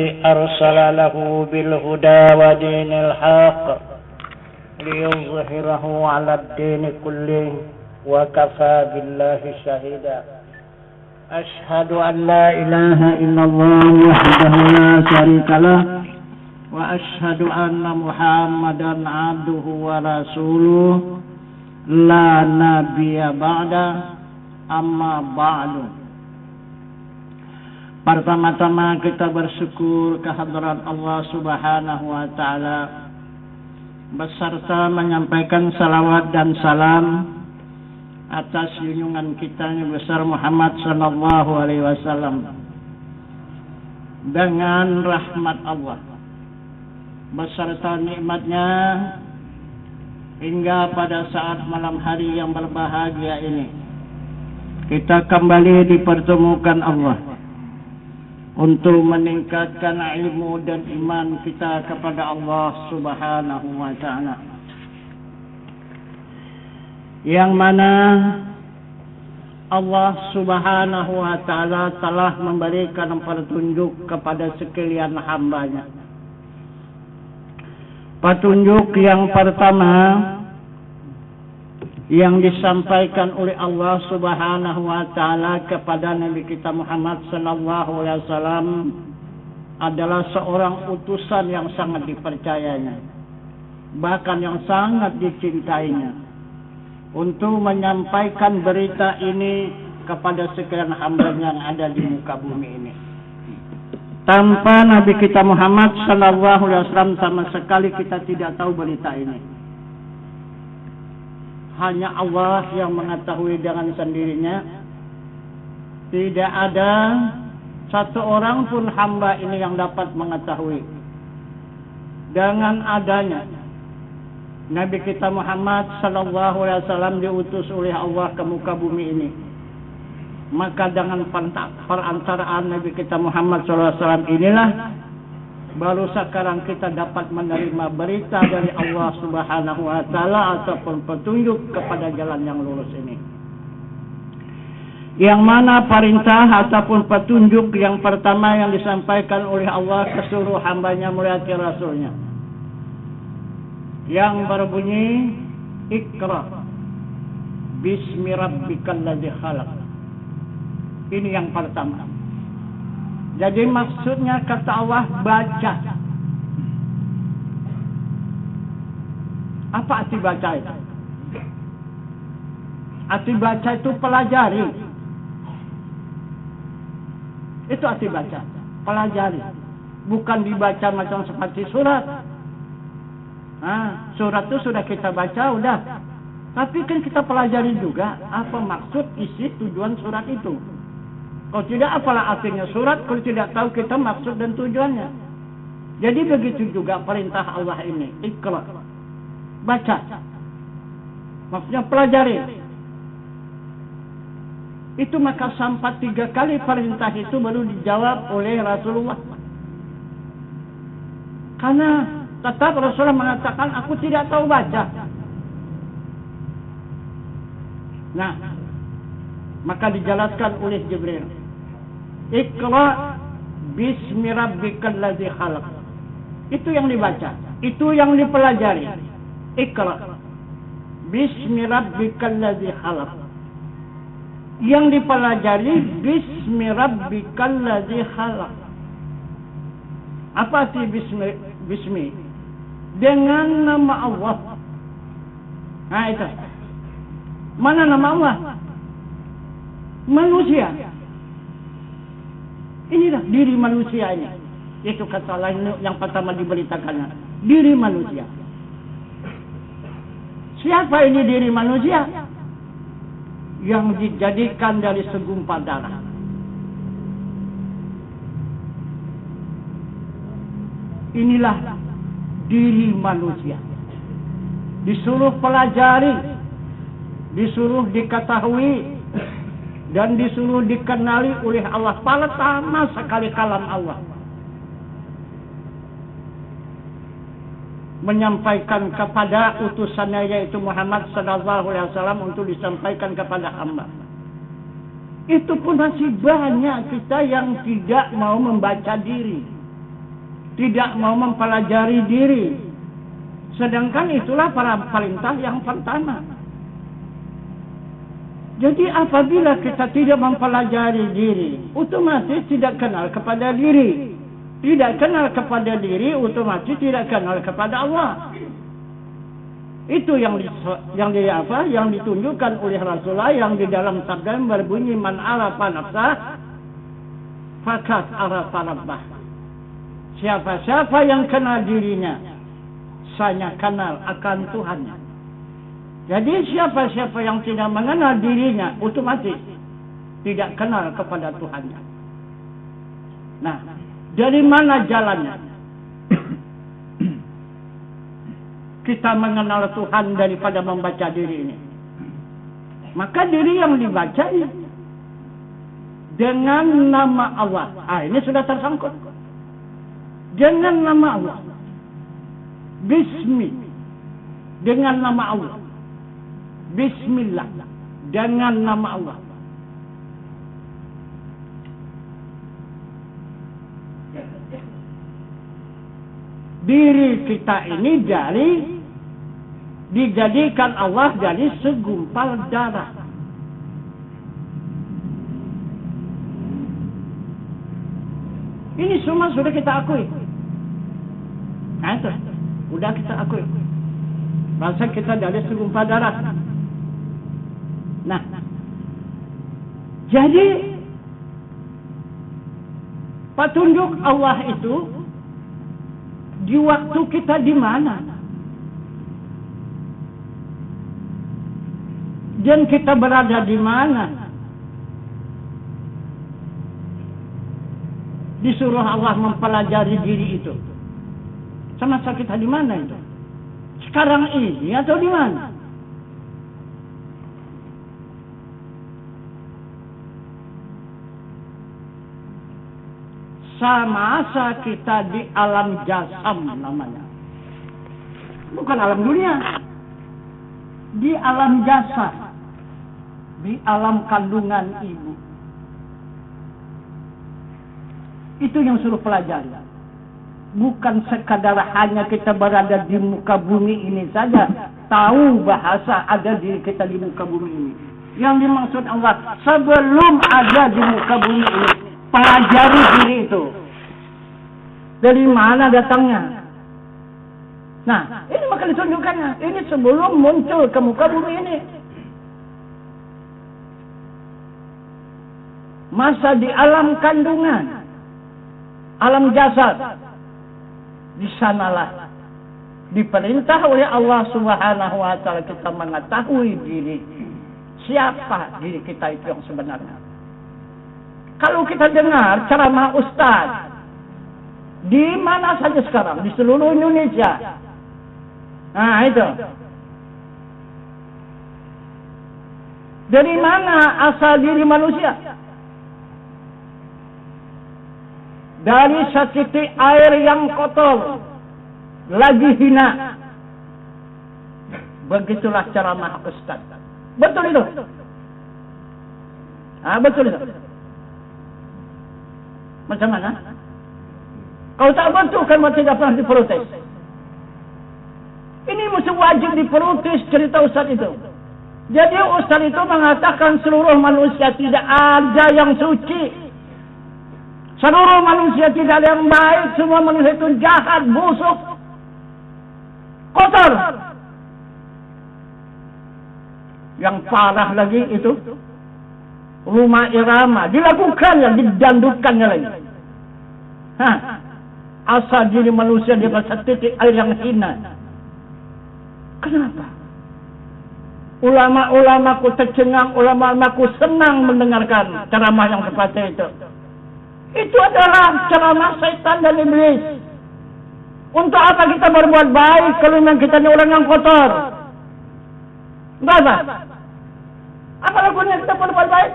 أرسل له بالهدى ودين الحق ليظهره على الدين كله وكفى بالله شهيدا. أشهد أن لا إله إلا الله وحده لا شريك له وأشهد أن محمدا عبده ورسوله لا نبي بعده أما بعد. Pertama-tama kita bersyukur kehadirat Allah Subhanahu wa Ta'ala, beserta menyampaikan salawat dan salam atas junjungan kita yang besar Muhammad sallallahu alaihi wasallam. Dengan rahmat Allah beserta nikmatnya hingga pada saat malam hari yang berbahagia ini, kita kembali dipertemukan Allah untuk meningkatkan ilmu dan iman kita kepada Allah Subhanahu wa Ta'ala, yang mana Allah Subhanahu wa Ta'ala telah memberikan petunjuk kepada sekalian hambanya. Petunjuk yang pertama yang disampaikan oleh Allah Subhanahu wa Ta'ala kepada Nabi kita Muhammad sallallahu alaihi wasallam adalah seorang utusan yang sangat dipercayanya, bahkan yang sangat dicintainya, untuk menyampaikan berita ini kepada sekalian hambanya yang ada di muka bumi ini. Tanpa Nabi kita Muhammad sallallahu alaihi wasallam sama sekali kita tidak tahu berita ini. Hanya Allah yang mengetahui dengan sendirinya. Tidak ada satu orang pun hamba ini yang dapat mengetahui. Dengan adanya Nabi kita Muhammad sallallahu alaihi wasallam diutus oleh Allah ke muka bumi ini, maka dengan perantaraan Nabi kita Muhammad sallallahu alaihi wasallam inilah baru sekarang kita dapat menerima berita dari Allah Subhanahu wa Ta'ala ataupun petunjuk kepada jalan yang lurus ini. Yang mana perintah ataupun petunjuk yang pertama yang disampaikan oleh Allah ke seluruh hambanya melalui Rasulnya, yang berbunyi Iqra bismi rabbikal ladzi khalaq. Ini yang pertama. Jadi maksudnya kata Allah baca. Apa arti baca itu? Arti baca itu pelajari. Itu arti baca, pelajari. Bukan dibaca macam seperti surat. Surat itu sudah kita baca, udah. Tapi kan kita pelajari juga apa maksud, isi, tujuan surat itu. Kalau tidak, apalah artinya surat kalau tidak tahu kita maksud dan tujuannya. Jadi begitu juga perintah Allah ini, Iqra, baca. Maksudnya pelajari. Itu maka sampai 3 kali perintah itu baru dijawab oleh Rasulullah. Karena tetap Rasulullah mengatakan, aku tidak tahu baca. Nah, maka dijelaskan oleh Jibril, Iqra bismi rabbikal ladzi khalaq. Itu yang dibaca, itu yang dipelajari. Iqra bismi rabbikal ladzi khalaq. Yang dipelajari bismi rabbikal ladzi khalaq. Apa sih bismi? Dengan nama Allah. Nah itu. Mana nama Allah? Manusia. Inilah diri manusia ini. Itu kata lain yang pertama diberitakannya. Diri manusia. Siapa ini diri manusia? Yang dijadikan dari segumpal darah. Inilah diri manusia. Disuruh pelajari, disuruh diketahui, dan disuruh dikenali oleh Allah. Pertama sekali kalam Allah menyampaikan kepada utusannya yaitu Muhammad sallallahu alaihi wasallam untuk disampaikan kepada hamba. Itu pun masih banyak kita yang tidak mau membaca diri. tidak mau mempelajari diri. Sedangkan itulah para perintah yang pertama. Jadi apabila kita tidak mempelajari diri, otomatis tidak kenal kepada diri. Tidak kenal kepada diri, otomatis tidak kenal kepada Allah. Itu yang ditunjukkan oleh Rasulullah yang di dalam sabda yang berbunyi, man arafa nafsah faqad arafa rabbah. Siapa-siapa yang kenal dirinya, saya kenal akan Tuhannya. Jadi siapa-siapa yang tidak mengenal dirinya, otomatis tidak kenal kepada Tuhannya. Nah, dari mana jalannya? Kita mengenal Tuhan daripada membaca diri ini. Maka diri yang dibaca dengan nama Allah. Ini sudah tersangkut. Dengan nama Allah. Bismi. Dengan nama Allah. Bismillah. Dengan nama Allah. Diri kita ini dijadikan Allah dari segumpal darah. Ini semua sudah kita akui. Nah itu, sudah kita akui. Bahasa kita dari segumpal darah. Nah, jadi petunjuk Allah itu di waktu kita di mana? Dan kita berada di mana? Disuruh Allah mempelajari diri itu. Semasa kita di mana itu? Sekarang ini atau di mana? Semasa kita di alam jasam namanya. Bukan alam dunia. Di alam jasa. Di alam kandungan ibu. Itu yang suruh pelajari. Bukan sekadar hanya kita berada di muka bumi ini saja. Tahu bahasa ada diri kita di muka bumi ini. Yang dimaksud Allah, sebelum ada di muka bumi ini, pelajari diri itu. Dari mana datangnya? Nah, ini maka ditunjukkannya. Ini sebelum muncul ke muka bumi ini. Masa di alam kandungan, alam jasad, di sanalah diperintah oleh Allah Subhanahu wa taala kita mengetahui diri. Siapa diri kita itu yang sebenarnya? Kalau kita dengar ceramah ustaz di mana saja sekarang, di seluruh Indonesia. Nah, itu. Dari mana asal diri manusia? Dari setitik air yang kotor, lagi hina. Begitulah ceramah ustaz. Betul itu? Betul itu. Macam mana? Kalau tak betul kan tidak pernah diprotes. Ini mesti wajib diprotes cerita ustaz itu. Jadi ustaz itu mengatakan seluruh manusia tidak ada yang suci. Seluruh manusia tidak ada yang baik. Semua manusia itu jahat, busuk, kotor. Yang parah lagi itu rumah irama dilakukannya, didandukkannya lagi. Asal diri manusia di masa titik air yang hina. Kenapa? Ulama-ulamaku tercengang, ulama-ulamaku senang mendengarkan ceramah yang seperti itu. Itu adalah ceramah setan dan iblis. Untuk apa kita berbuat baik kalau memang kita ini orang yang kotor? Enggak apa? Apa lakunya kita berbuat baik?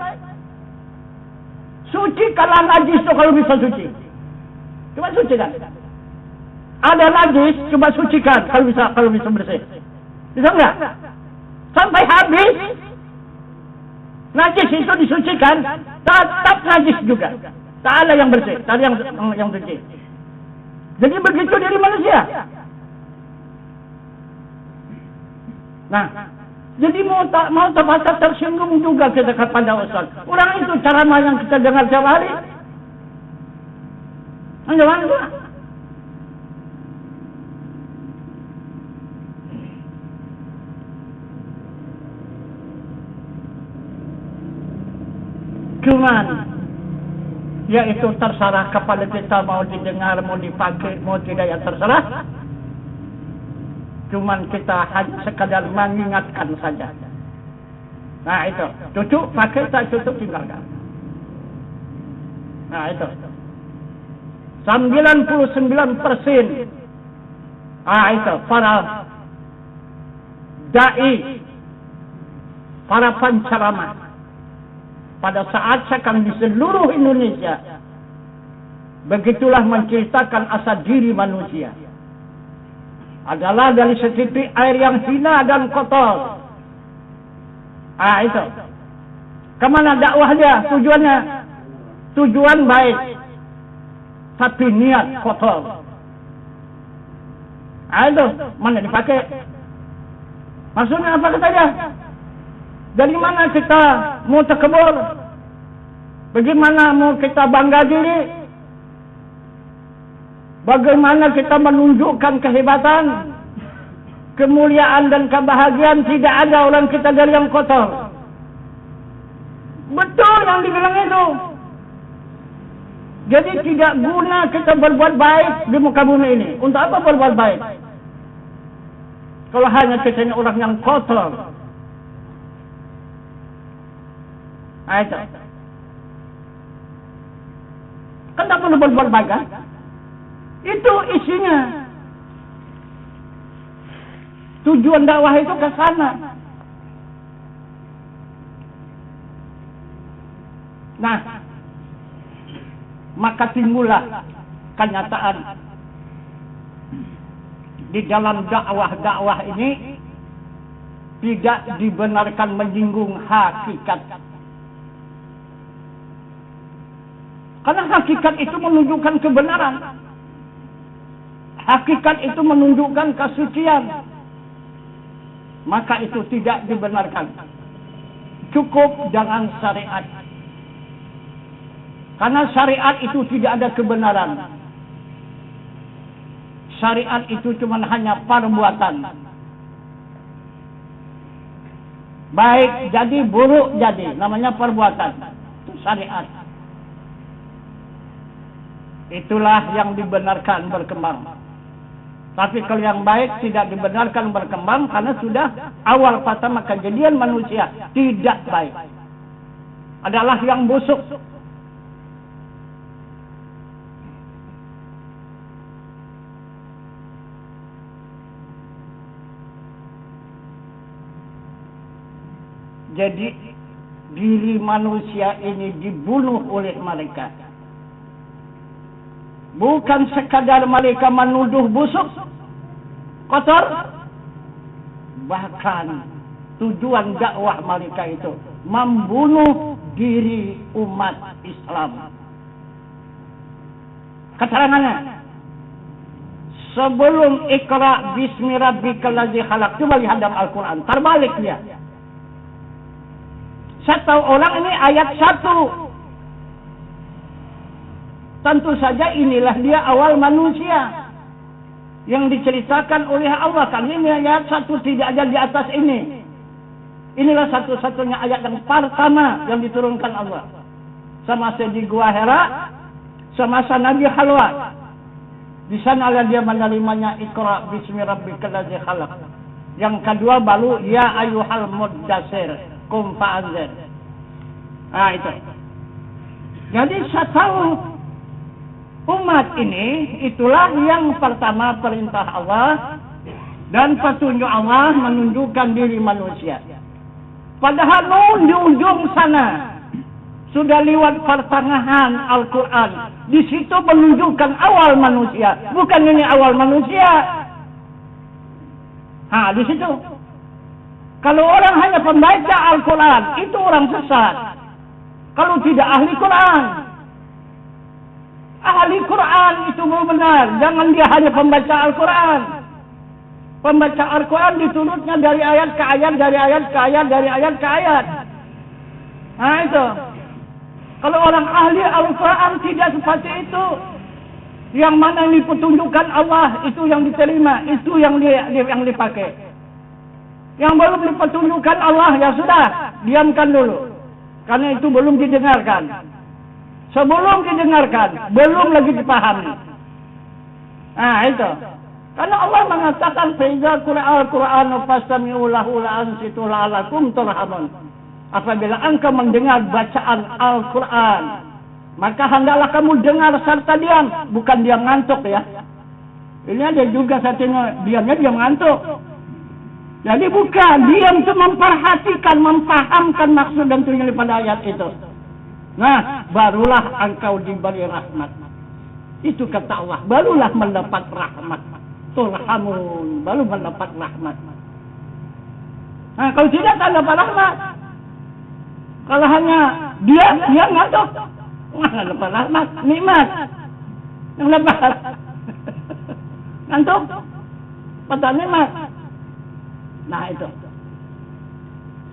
Suci kalau najis itu kalau bisa suci. Coba sucikan. Ada najis, coba sucikan kalau bisa bersih. Bisa enggak? Sampai habis najis itu disucikan, tetap najis juga. Tak ada yang bersih, tak ada yang suci. Jadi begitu dari manusia. Nah, jadi mau terpaksa tersinggung juga kita kepada Ustaz. Orang itu ceramah yang kita dengar tiap hari. Jangan juga. Cuman, yaitu terserah kepada kita mau didengar, mau dipakai, mau tidak, ya terserah. Cuman kita hanya sekadar mengingatkan saja. Nah itu, cocok pakai, tak cocok tinggalkan. Nah itu, 99%. Nah itu, para dai, para penceramah, pada saat sekarang di seluruh Indonesia, begitulah menceritakan asal diri manusia. Adalah dari setitik air yang hina dan kotor. Ah itu. Kemana dakwah dia? Tujuannya? Tujuan baik, tapi niat kotor. Ah itu. Mana dipakai? Maksudnya apa katanya? Dari mana kita mau terkebur? Bagaimana mau kita bangga diri? Bagaimana kita menunjukkan kehebatan, kemuliaan dan kebahagiaan? Tidak ada orang kita dari yang kotor. Betul yang dibilang itu. Jadi tidak guna kita berbuat baik di muka bumi ini. Untuk apa berbuat baik? Kalau hanya kita ini orang yang kotor. Nah, itu. Kan tak perlu berbuat baik kan? Itu isinya. Tujuan dakwah itu ke sana. Nah, maka timbullah kenyataan di dalam dakwah ini tidak dibenarkan menyinggung hakikat. Karena hakikat itu menunjukkan kebenaran. Hakikat itu menunjukkan kesucian. Maka itu tidak dibenarkan. Cukup jangan syariat. Karena syariat itu tidak ada kebenaran. Syariat itu cuma hanya perbuatan. Baik jadi, buruk jadi. Namanya perbuatan. Itu syariat. Itulah yang dibenarkan berkembang. Tapi kalau yang baik tidak dibenarkan berkembang karena sudah awal pertama kejadian manusia tidak baik. Adalah yang busuk. Jadi diri manusia ini dibunuh oleh mereka. Bukan sekadar mereka menuduh busuk, kotor. Bahkan tujuan dakwah mereka itu membunuh diri umat Islam. Keterangannya, sebelum Iqra bismi rabbikal ladzi khalaq, coba lihat dalam Al-Quran, terbalik dia. Satu orang ini ayat 1. Tentu saja inilah dia awal manusia yang diceritakan oleh Allah. Kan ini ayat 1 tidak ada di atas ini. Inilah satu-satunya ayat yang pertama yang diturunkan Allah. Semasa di Gua Hira, semasa Nabi Khalwat. Di sana dia menerimanya Iqra bismi rabbikal ladzi khalaq. Yang kedua baru ya ayyuhal muddatsir qum fa'anzir. Ah itu. Jadi saya tahu umat ini itulah yang pertama perintah Allah dan petunjuk Allah menunjukkan diri manusia. Padahal di ujung sana sudah lewat pertengahan Al-Quran. Di situ menunjukkan awal manusia, bukan ini awal manusia. Di situ. Kalau orang hanya pembaca Al-Quran, itu orang sesat. Kalau tidak ahli Quran. Ahli Quran itu benar. Jangan dia hanya pembaca Al-Quran. Pembaca Al-Quran diturutnya dari ayat ke ayat, dari ayat ke ayat, dari ayat ke ayat. Nah itu. Kalau orang ahli Al-Quran tidak seperti itu. Yang mana yang dipetunjukkan Allah, itu yang diterima, itu yang dipakai. Yang belum dipetunjukkan Allah, ya sudah, diamkan dulu. Karena itu belum didengarkan. Sebelum didengarkan, belum lagi dipahami. Nah itu. Karena Allah mengatakan, "Faiza qura'al Qur'anu fastami'u lahu la'ansitu la'alakum turhamun." Apabila engkau mendengar bacaan Al-Quran, maka hendaklah kamu dengar serta diam. Bukan diam ngantuk ya. Ini ada juga satunya, diamnya diam ngantuk. Jadi bukan, diam itu memperhatikan, mempahamkan maksud dan tujuan daripada ayat itu. Nah, barulah engkau diberi rahmat. Itu kata Allah, barulah mendapat rahmat. Turhamun, baru mendapat rahmat. Nah, kalau tidak dapat rahmat. Kalau hanya dia ngantuk. Nggak dapat rahmat, nikmat. Yang dapat ngantuk, pada nikmat. Nah itu.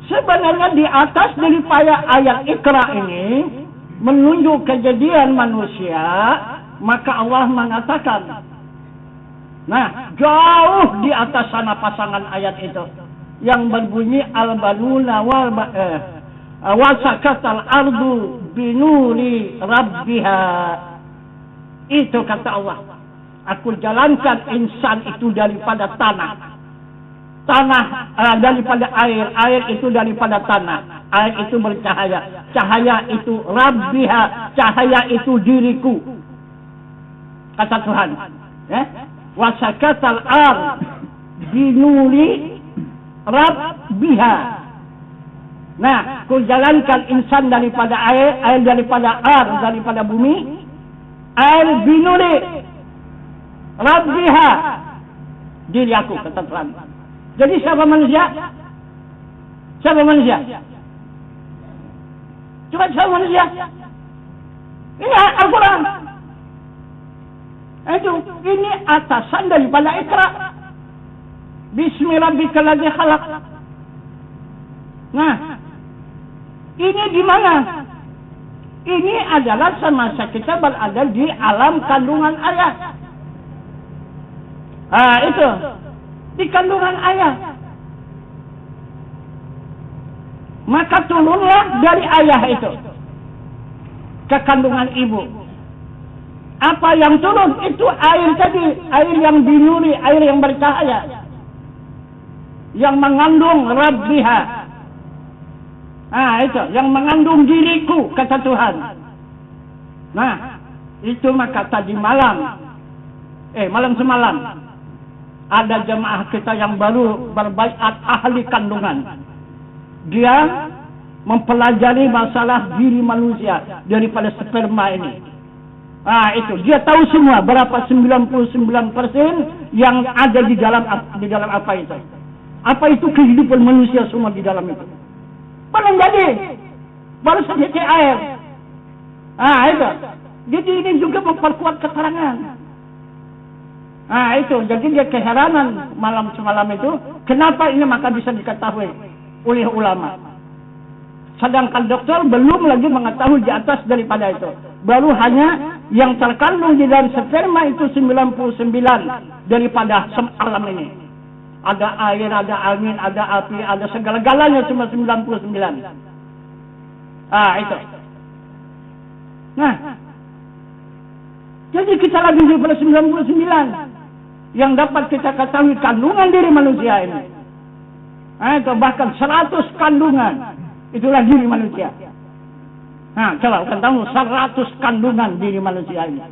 Sebenarnya di atas daripada ayat Iqra ini menunjuk kejadian manusia, maka Allah mengatakan, nah jauh di atas sana pasangan ayat itu yang berbunyi al-banuna wasakatal ardu binuri rabbiha. Itu kata Allah, aku jalankan insan itu daripada tanah daripada air itu daripada tanah, air itu bercahaya, cahaya itu rabbiha, cahaya itu diriku, kata Tuhan ya. Wasakatal ard binuri rabbiha. Nah, ku jalankan insan daripada air daripada daripada bumi, air binuri rabbiha, diri aku, kata Tuhan. Jadi siapa manusia? Siapa manusia? Coba siapa manusia? Ini Al-Quran. Ini atasan daripada Iqra. Bismillahirrahmanirrahim khalaq. Nah, ini di mana? Ini adalah semasa kita berada di alam kandungan ayah. Itu di kandungan ayah. Maka turunlah dari ayah itu ke kandungan ibu. Apa yang turun? Itu air tadi, air yang binuri, air yang bercahaya, yang mengandung rabbiha. Itu yang mengandung diriku, kata Tuhan. Nah, itu maka tadi malam semalam ada jemaah kita yang baru berbaiat ahli kandungan. Dia mempelajari masalah diri manusia daripada sperma ini. Itu dia tahu semua berapa 99% yang ada di dalam apa itu. Apa itu kehidupan manusia semua di dalam itu. Baru saja ke air. Itu. Jadi ini juga memperkuat keterangan. Itu. Jadi dia keheranan malam semalam itu. Kenapa ini maka bisa diketahui oleh ulama. Sedangkan dokter belum lagi mengetahui di atas daripada itu. Baru hanya yang terkandung di dalam sperma itu 99 daripada alam ini. Ada air, ada angin, ada api, ada segala-galanya cuma 99. Itu. Nah, jadi kita lagi daripada 99 yang dapat kita ketahui kandungan diri manusia ini. Itu bahkan 100 kandungan. Itulah diri manusia. Coba kan tahu 100 kandungan diri manusia ini.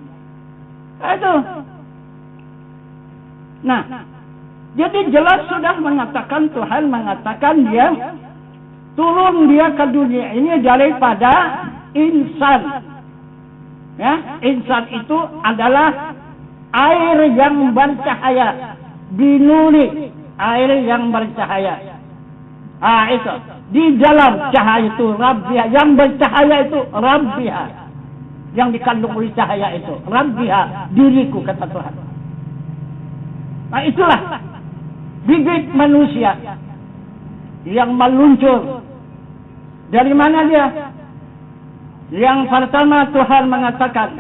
Itu. Nah, jadi jelas sudah mengatakan, Tuhan mengatakan dia turun dia ke dunia ini daripada insan. Ya, insan itu adalah air yang bercahaya, binuri, air yang bercahaya. Itu di dalam cahaya itu Rabbiha, yang bercahaya itu Rabbiha. yang dikandung oleh cahaya itu. Rabbiha, diriku, kata Tuhan. Nah itulah bibit manusia yang meluncur. Dari mana dia? Yang pertama Tuhan mengatakan,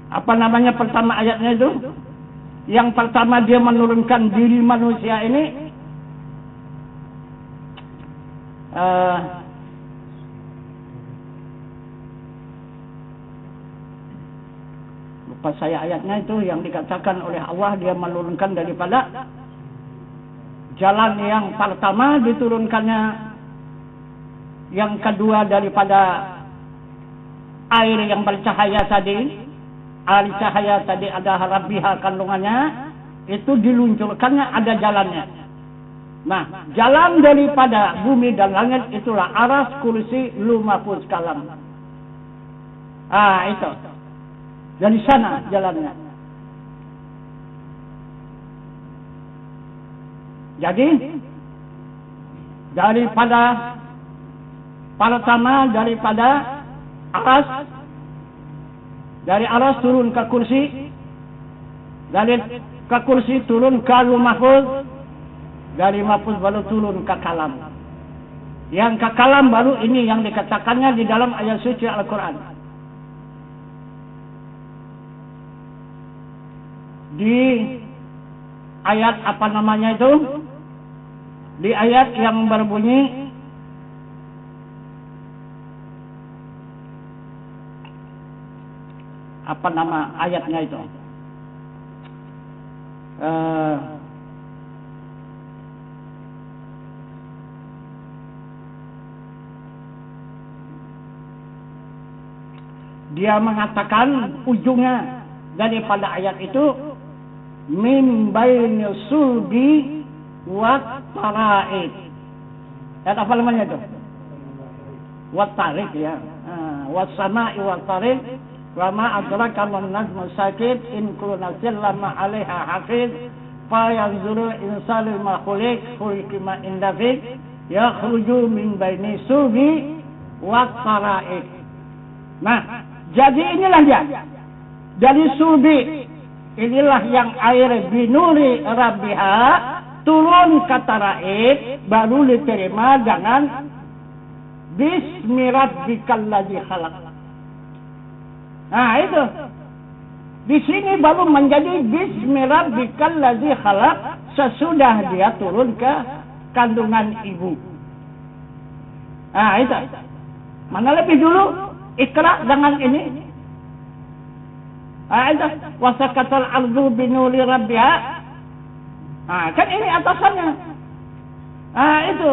apa namanya pertama ayatnya itu? Yang pertama dia menurunkan diri manusia ini, lupa saya ayatnya itu, yang dikatakan oleh Allah dia menurunkan daripada jalan yang pertama diturunkannya, yang kedua daripada air yang bercahaya tadi. Air cahaya tadi ada Rabbiha kandungannya, itu diluncurkannya ada jalannya. Nah, jalan daripada bumi dan langit itulah aras, kursi, lumafuz, kalam. Itu. Dari sana jalannya. Jadi, daripada pertama daripada aras, dari aras turun ke kursi, dari ke kursi turun ke mahfuz, dari mahfuz baru turun ke kalam. Yang ke kalam baru ini yang dikatakannya di dalam ayat suci Al-Quran. Di ayat apa namanya itu? Di ayat yang berbunyi, apa nama ayatnya itu? Dia mengatakan ujungnya daripada ayat itu, min baini sulbi wa taraid. Ayat apa namanya itu? Wa tarik ya. Wa sama'i wa tarik. Wa ma adraka man najmu sakit in kullu nafsin lamma 'alaiha hafiz fa yanzuru insanu ma khuliq khuliqima indafid yakhruju min baini subi wa taraid. Nah, jadi inilah dia. Dari subi inilah yang air binuri Rabbiha turun ke taraid, baru diterima dengan bismi rabbikal ladzi khalaq. Nah itu, di sini baru menjadi bismi rabbikal ladzi khalaq sesudah dia turun ke kandungan ibu. Nah itu, mana lebih dulu Iqra dengan ini? Nah itu, wasakatal ardu binuri rabbiha. Nah kan ini atasannya. Nah itu.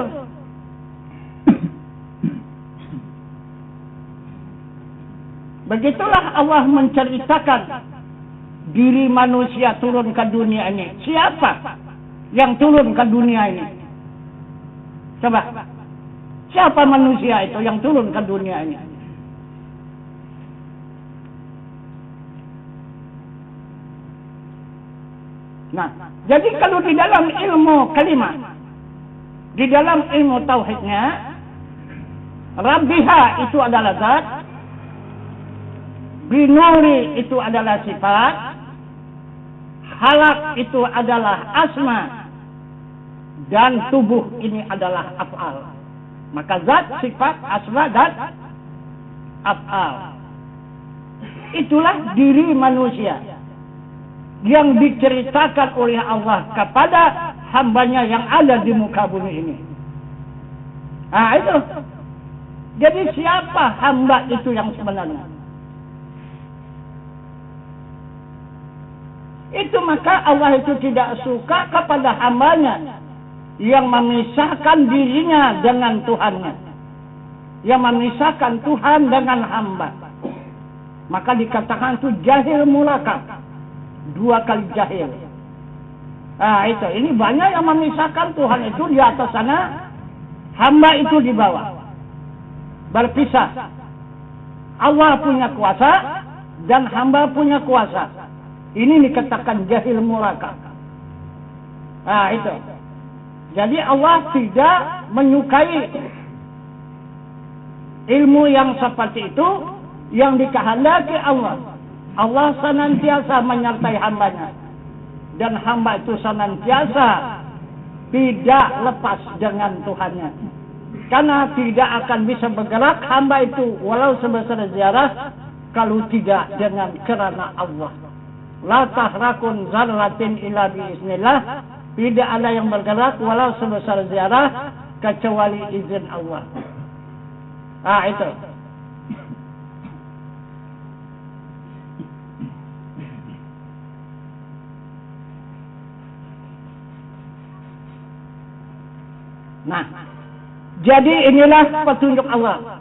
Begitulah Allah menceritakan diri manusia turun ke dunia ini. Siapa yang turun ke dunia ini? Coba. Siapa manusia itu yang turun ke dunia ini? Nah, jadi kalau di dalam ilmu kalimat, di dalam ilmu tauhidnya, Rabbiha itu adalah zat, binuri itu adalah sifat, halak itu adalah asma, dan tubuh ini adalah af'al. Maka zat, sifat, asma, dan af'al. Itulah diri manusia yang diceritakan oleh Allah kepada hambanya yang ada di muka bumi ini. Nah itu. Jadi siapa hamba itu yang sebenarnya? Itu maka Allah itu tidak suka kepada hambanya yang memisahkan dirinya dengan Tuhannya, yang memisahkan Tuhan dengan hamba. Maka dikatakan itu jahil murakab, 2 kali jahil. Nah itu, ini banyak yang memisahkan Tuhan itu di atas sana, hamba itu di bawah, berpisah. Allah punya kuasa dan hamba punya kuasa. Ini dikatakan jahil murakab. Nah itu. Jadi Allah tidak menyukai ilmu yang seperti itu yang dikehendaki Allah. Allah senantiasa menyertai hambanya. Dan hamba itu senantiasa tidak lepas dengan Tuhannya. Karena tidak akan bisa bergerak hamba itu walau sebesar zarah kalau tidak dengan kerana Allah. La tahrakun zarratin illa biiznillah. Tidak ada yang bergerak walau sebesar zarah kecuali izin Allah. Itu. Nah, jadi inilah petunjuk Allah.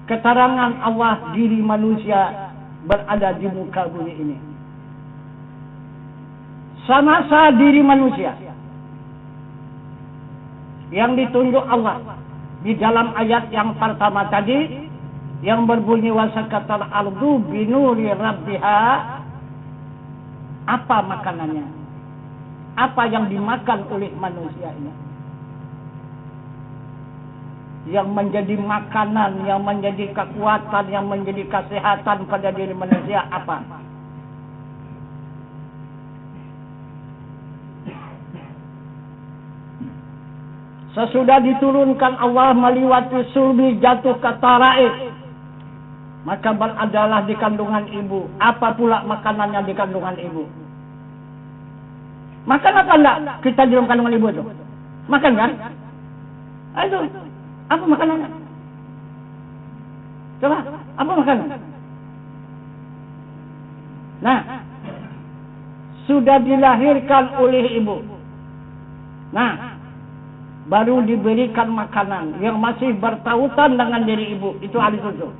Keterangan Allah diri manusia berada di muka bumi ini. Semasa diri manusia yang ditunjuk Allah di dalam ayat yang pertama tadi yang berbunyi wasakatal ardu binuri rabbiha. Apa makanannya? Apa yang dimakan oleh manusia ini? Yang menjadi makanan, yang menjadi kekuatan, yang menjadi kesehatan pada diri manusia apa? Sesudah diturunkan Allah melewati sulbi jatuh ke taraib, maka beradalah di kandungan ibu. Apa pula makanannya di kandungan ibu? Makan apa enggak kita di dalam kandungan ibu itu? Makan kan? Ayo. Apa makanannya? Coba, apa makanan? Nah, sudah dilahirkan oleh ibu. Nah, baru diberikan makanan yang masih bertautan dengan diri ibu. Itu hari tujuh.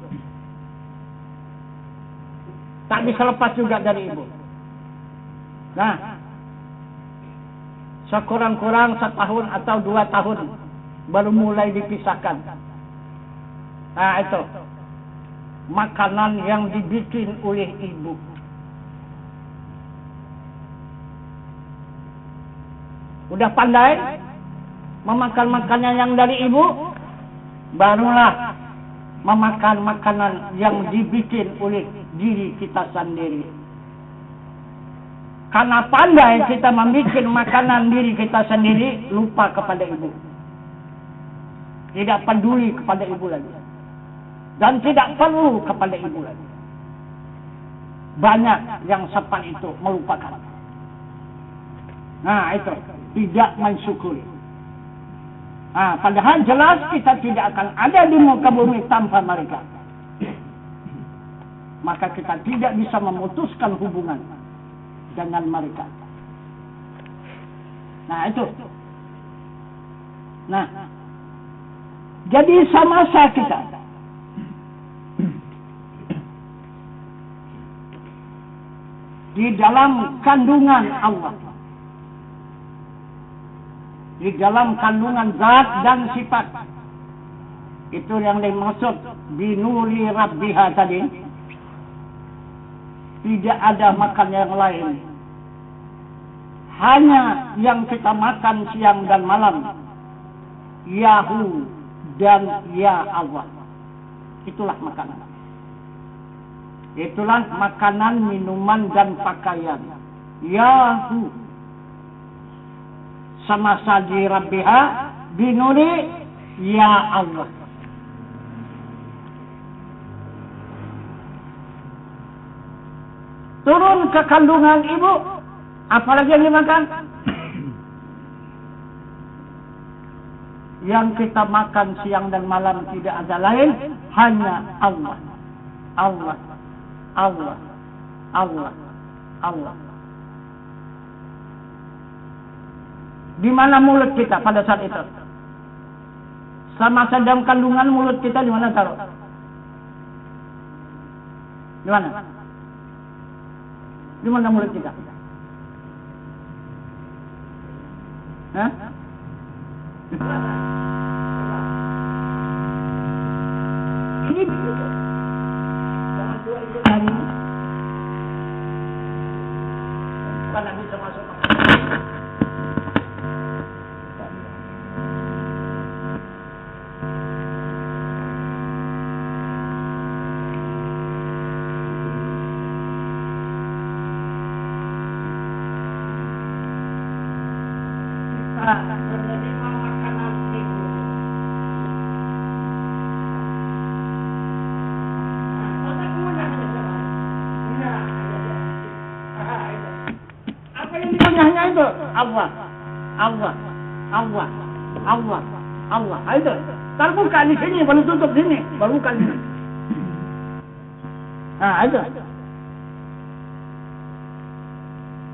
Tak bisa lepas juga dari ibu. Nah, sekurang-kurang 1 tahun atau 2 tahun baru mulai dipisahkan. Nah, itu makanan yang dibikin oleh ibu. Udah pandai memakan makanan yang dari ibu, barulah memakan makanan yang dibikin oleh diri kita sendiri. Karena pandai kita membuat makanan diri kita sendiri, lupa kepada ibu. Tidak peduli kepada ibu lagi. Dan tidak perlu kepada ibu lagi. Banyak yang sepan itu melupakan. Nah, itu. Tidak mensyukuri. Nah, padahal jelas kita tidak akan ada di muka bumi tanpa mereka. Maka kita tidak bisa memutuskan hubungan dengan mereka. Nah, itu. Nah, jadi semasa kita di dalam kandungan Allah, di dalam kandungan zat dan sifat, itu yang dimaksud binuri rabbiha tadi. Tidak ada makan yang lain, hanya yang kita makan siang dan malam, Yahu dan Ya Allah. Itulah makanan. Itulah makanan, minuman dan pakaian. Yahu semasa di Rabbiha binuri Ya Allah. Turun ke kandungan ibu, apalagi yang dimakan? Yang kita makan siang dan malam tidak ada lain, hanya Allah. Allah. Allah. Allah. Allah. Di mana mulut kita pada saat itu? Sama sedang kandungan mulut kita di mana taruh? Di mana? Di mana mulut kita? Hah? Ini begitu. Karena bisa masuk. menerima makanan itu. Apa yang dikunyahnya itu? Allah. Itu. Ntar buka di sini, baru tutup sini, baru buka di sini. Itu.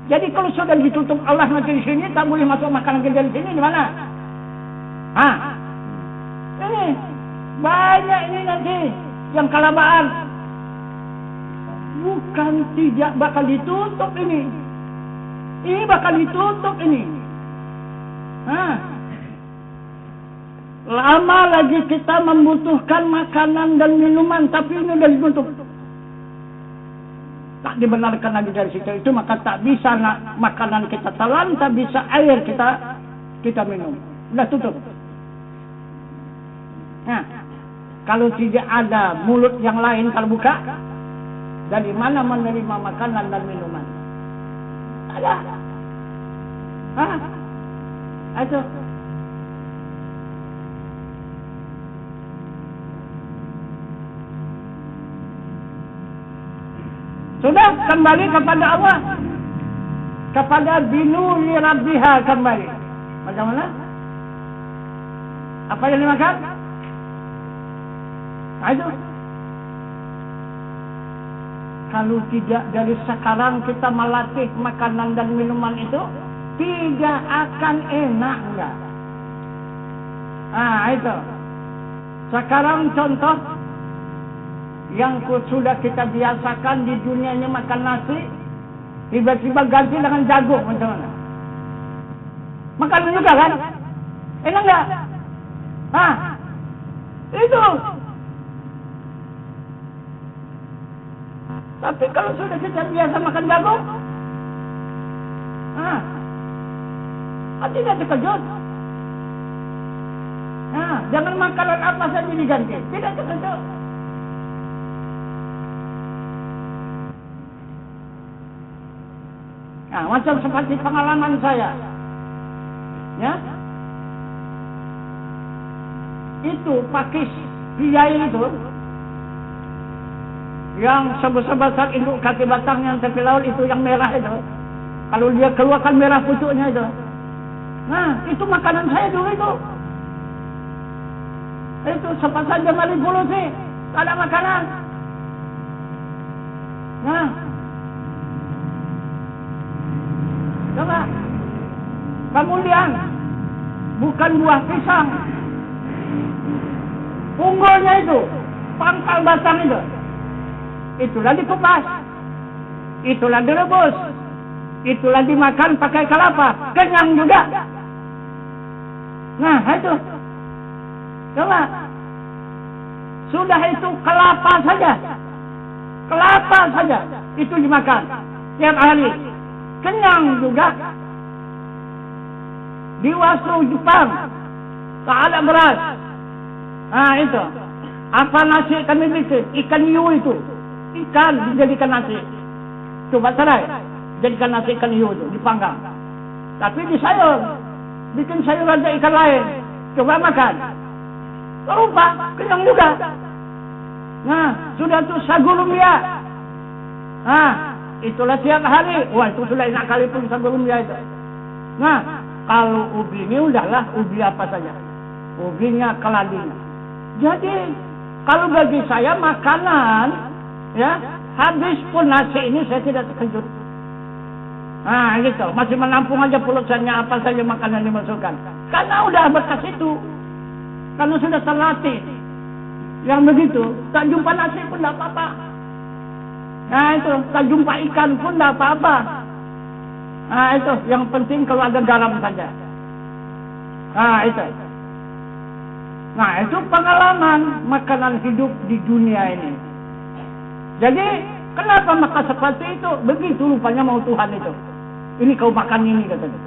Jadi kalau sudah ditutup Allah nanti di sini, tak boleh masuk makanan kita di sini, di mana? Ini banyak ini nanti yang kelamaan. Bukan tidak bakal ditutup ini. Ini bakal ditutup ini. Lama lagi kita membutuhkan makanan dan minuman, tapi ini udah ditutup. Tak dibenarkan lagi dari situ itu, maka tak bisa makanan kita telan, tak bisa air kita minum. Udah tutup. Kalau tidak ada mulut yang lain kalau buka, dari mana menerima makanan dan minuman? Ada. Itu. Sudah kembali kepada Allah, kepada binuli rabbiha kembali. Bagaimana? Apa yang dimakan? Itu. Kalau tidak dari sekarang kita melatih makanan dan minuman itu, tidak akan enak enggak? Itu. Sekarang contoh yang sudah kita biasakan di dunianya makan nasi, tiba-tiba ganti dengan jagung, macam mana? Makan juga kan? Enak enggak? Itu. Tapi kalau sudah kita biasa makan jagung, tidak terkejut. Jangan makanan apa saja diganti, tidak terkejut. Macam seperti pengalaman saya, ya, itu pakis priai itu, yang sebesar induk kaki batang yang tepi laut itu, yang merah itu, kalau dia keluarkan merah pucuknya itu, itu makanan saya dulu itu sempat saja mari puluh sih, tak ada makanan. Coba. Kemudian bukan buah pisang, punggulnya itu, pangkal batang itu, itulah dikupas, itulah direbus, itulah dimakan pakai kelapa, kenyang juga. Itu. Coba. Sudah itu kelapa saja itu dimakan tiap hari. Kenyang juga. Di wastu Jepang tak ada beras. Itu. Apa nasi kami bikin? Ikan hiu itu. Ikan dijadikan nasi. Coba cerai. Jadikan nasi ikan hiu itu dipanggang. Tapi di sayur. Bikin sayur aja ikan lain. Coba makan. Lupa. Kenyang juga. Sudah tuh sagu lumbia. Itulah tiap hari. Wah, itu sudah enak kali pun sagu lumbia itu. Kalau ubi ini udahlah ubi apa saja. Ubinya, keladinya. Jadi, kalau bagi saya makanan, ya, habis pun nasi ini saya tidak terkejut. Gitu. Masih menampung aja pulusannya apa saja makanan dimasukkan. Karena udah bekas itu. Karena sudah terlatih. Yang begitu, tak jumpa nasi pun tidak apa-apa. Itu, tak jumpa ikan pun tidak apa-apa. Itu, yang penting kalau ada garam saja. Itu. Itu pengalaman makanan hidup di dunia ini. Jadi, kenapa makan seperti itu? Begitu rupanya mau Tuhan itu. Ini kau makan ini, katanya.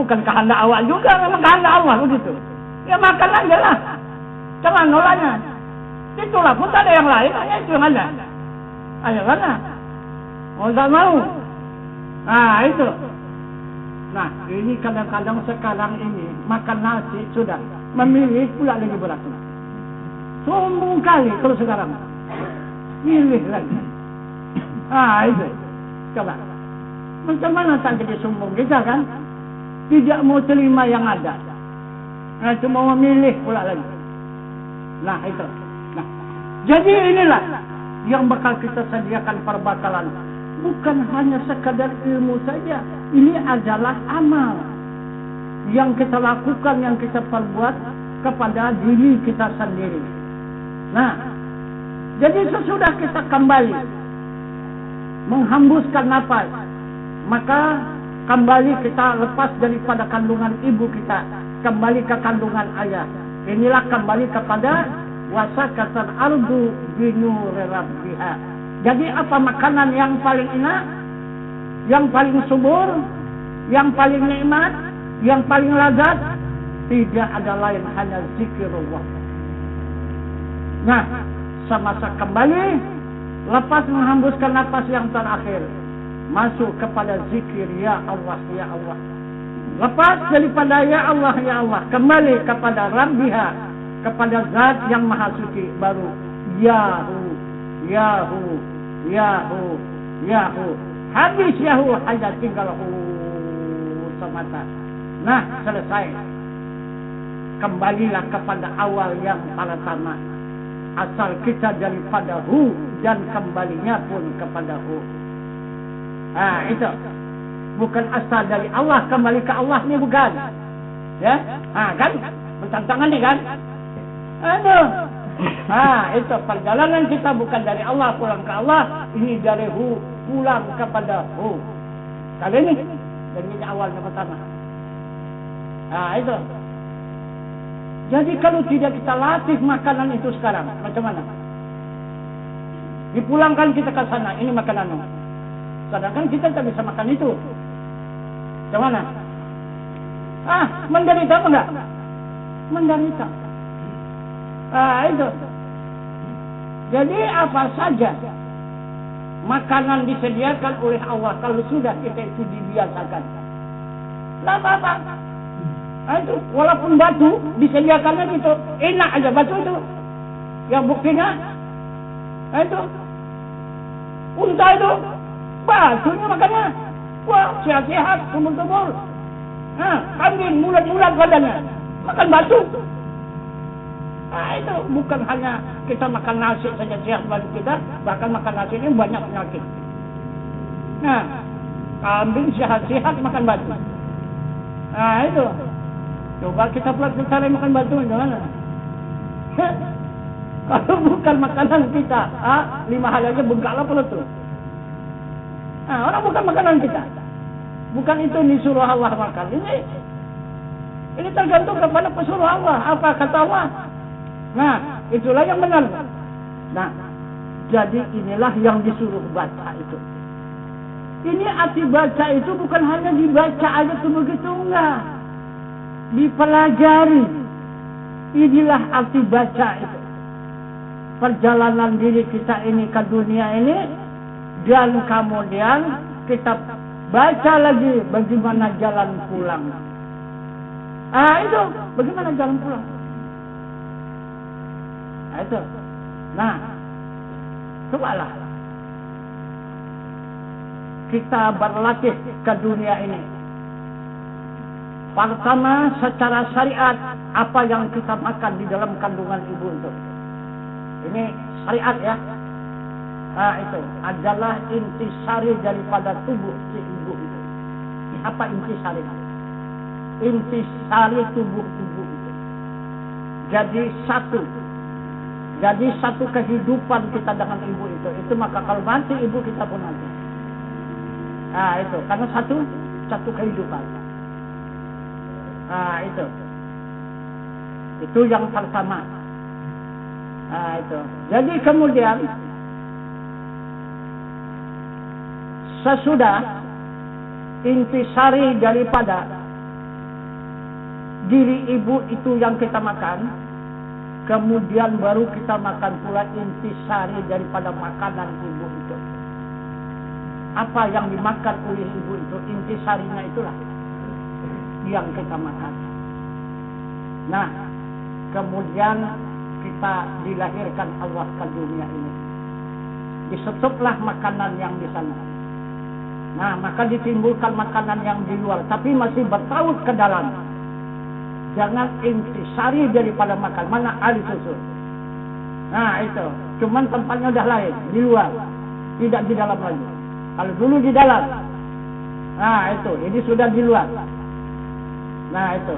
Bukan kehendak awak juga, memang kehendak Allah begitu. Ya makan aja lah. Jangan nolaknya. Itulah pun tak ada yang lain, hanya itu yang ada. Ayo mana? Oh tak mau. Itu. Nah, ini kadang-kadang sekarang ini makan nasi sudah memilih pula lagi beratur. Sombong kali kalau sekarang. Milih lagi. Itu. Coba. Macam mana tak jadi sombong kita kan? Tidak mau terima yang ada. Nah, cuma memilih pula lagi. Nah, itu. Nah, jadi inilah yang bakal kita sediakan perbakalan. Bukan hanya sekadar ilmu saja. Ini adalah amal yang kita lakukan, yang kita perbuat kepada diri kita sendiri. Nah, jadi sesudah kita kembali menghembuskan nafas, maka kembali kita lepas daripada kandungan ibu kita, kembali ke kandungan ayah. Inilah kembali kepada wasakatal ardu binuri rabbiha. Jadi apa makanan yang paling enak, yang paling subur, yang paling nikmat, yang paling lazat? Tidak ada lain hanya zikrullah. Nah, semasa kembali lepas menghembuskan nafas yang terakhir, masuk kepada zikir ya Allah ya Allah. Lepas daripada ya Allah ya Allah, kembali kepada Rabbiha, kepada zat yang maha suci, baru Yahu Yahu Yahu Yahu. Habis Yahu hanya tinggal hu semata. Nah, selesai. Kembalilah kepada awal yang pertama. Asal kita daripada hu dan kembalinya pun kepada hu. Itu. Bukan asal dari Allah kembali ke Allah, ni bukan. Ya? Kan? Bertentangan ni kan? Aduh. Itu perjalanan kita bukan dari Allah pulang ke Allah, ini dari hu pulang kepada hu. Kali ini dari awalnya pertama. Itu. Jadi kalau tidak kita latih makanan itu sekarang, macam mana? Dipulangkan kita ke sana, ini makanan. Sedangkan kita tak bisa makan itu. Macam mana? Menderita apa enggak? Menderita. Itu. Jadi apa saja makanan disediakan oleh Allah kalau sudah kita itu dibiasakan. Tidak apa-apa. Itu walaupun batu disediakannya gitu, enak aja batu itu. Yang buktinya itu unta itu batunya makannya. Wah, sehat-sehat, tumbuh-tumbuh. Kambing mulat-mulat badannya makan batu. Itu bukan hanya kita makan nasi saja sehat badan kita, bahkan makan nasi ini banyak penyakit. Nah, kambing sehat-sehat makan batu. Itu. Coba kita pula cari makan batu gimana? Kalau bukan makanan kita, 5 hari aja bengkaklah perut tu. Orang bukan makanan kita. Bukan itu disuruh Allah makan. Ini tergantung kepada pesuruh Allah. Apa kata Allah? Nah, itulah yang benar. Nah, jadi inilah yang disuruh baca itu. Ini arti baca itu bukan hanya dibaca aja begitu, enggak. Dipelajari. Inilah arti baca itu. Perjalanan diri kita ini ke dunia ini, dan kemudian kita baca lagi bagaimana jalan pulang. Itu bagaimana jalan pulang. Itu. Nah, cobalah kita berlatih ke dunia ini. Pertama, secara syariat, apa yang kita makan di dalam kandungan ibu itu. Ini syariat ya. Itu adalah intisari daripada tubuh si ibu itu. Apa intisari? Intisari tubuh ibu itu. Jadi satu kehidupan kita dengan ibu itu. Itu maka kalau mati ibu kita pun mati. Itu karena satu kehidupan. Itu yang pertama. Itu. Jadi kemudian sesudah intisari daripada diri ibu itu yang kita makan, kemudian baru kita makan pula intisari daripada makanan ibu itu. Apa yang dimakan oleh ibu itu, intisarinya itulah. yang kita makan. Nah, kemudian kita dilahirkan Allah ke dunia ini. Disetuplah makanan yang di sana. Nah, maka ditimbulkan makanan yang di luar, tapi masih bertaut ke dalam. Jangan intisari daripada makan. Mana air susu? Nah, itu. Cuman tempatnya udah lain, di luar. Tidak di dalam lagi. Kalau dulu di dalam. Nah, itu. Ini sudah di luar. Nah, itu.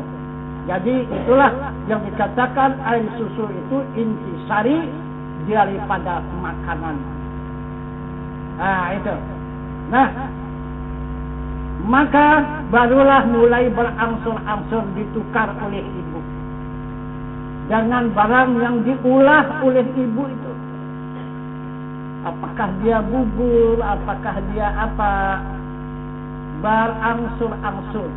Jadi, itulah yang dikatakan air susu itu intisari daripada makanan. Nah, itu. Nah, maka barulah mulai berangsur-angsur ditukar oleh ibu dengan barang yang diolah oleh ibu itu. Apakah dia bubur, apakah dia apa, berangsur-angsur.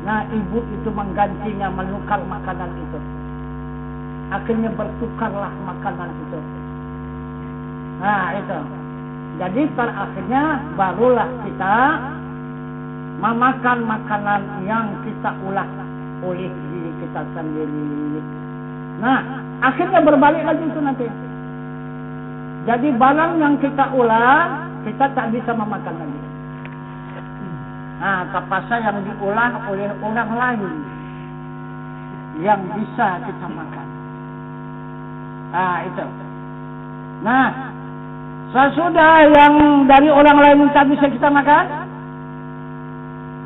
Nah, ibu itu menggantinya, menukar makanan itu. Akhirnya bertukarlah makanan itu. Nah, itu. Jadi terakhirnya barulah kita memakan makanan yang kita ulah oleh diri kita sendiri. Nah, akhirnya berbalik lagi itu nanti. Jadi barang yang kita ulah, kita tak bisa memakan lagi. Nah, terpaksa yang diolah oleh orang lain yang bisa kita makan. Nah, itu. Nah, sesudah yang dari orang lain tak bisa kita makan,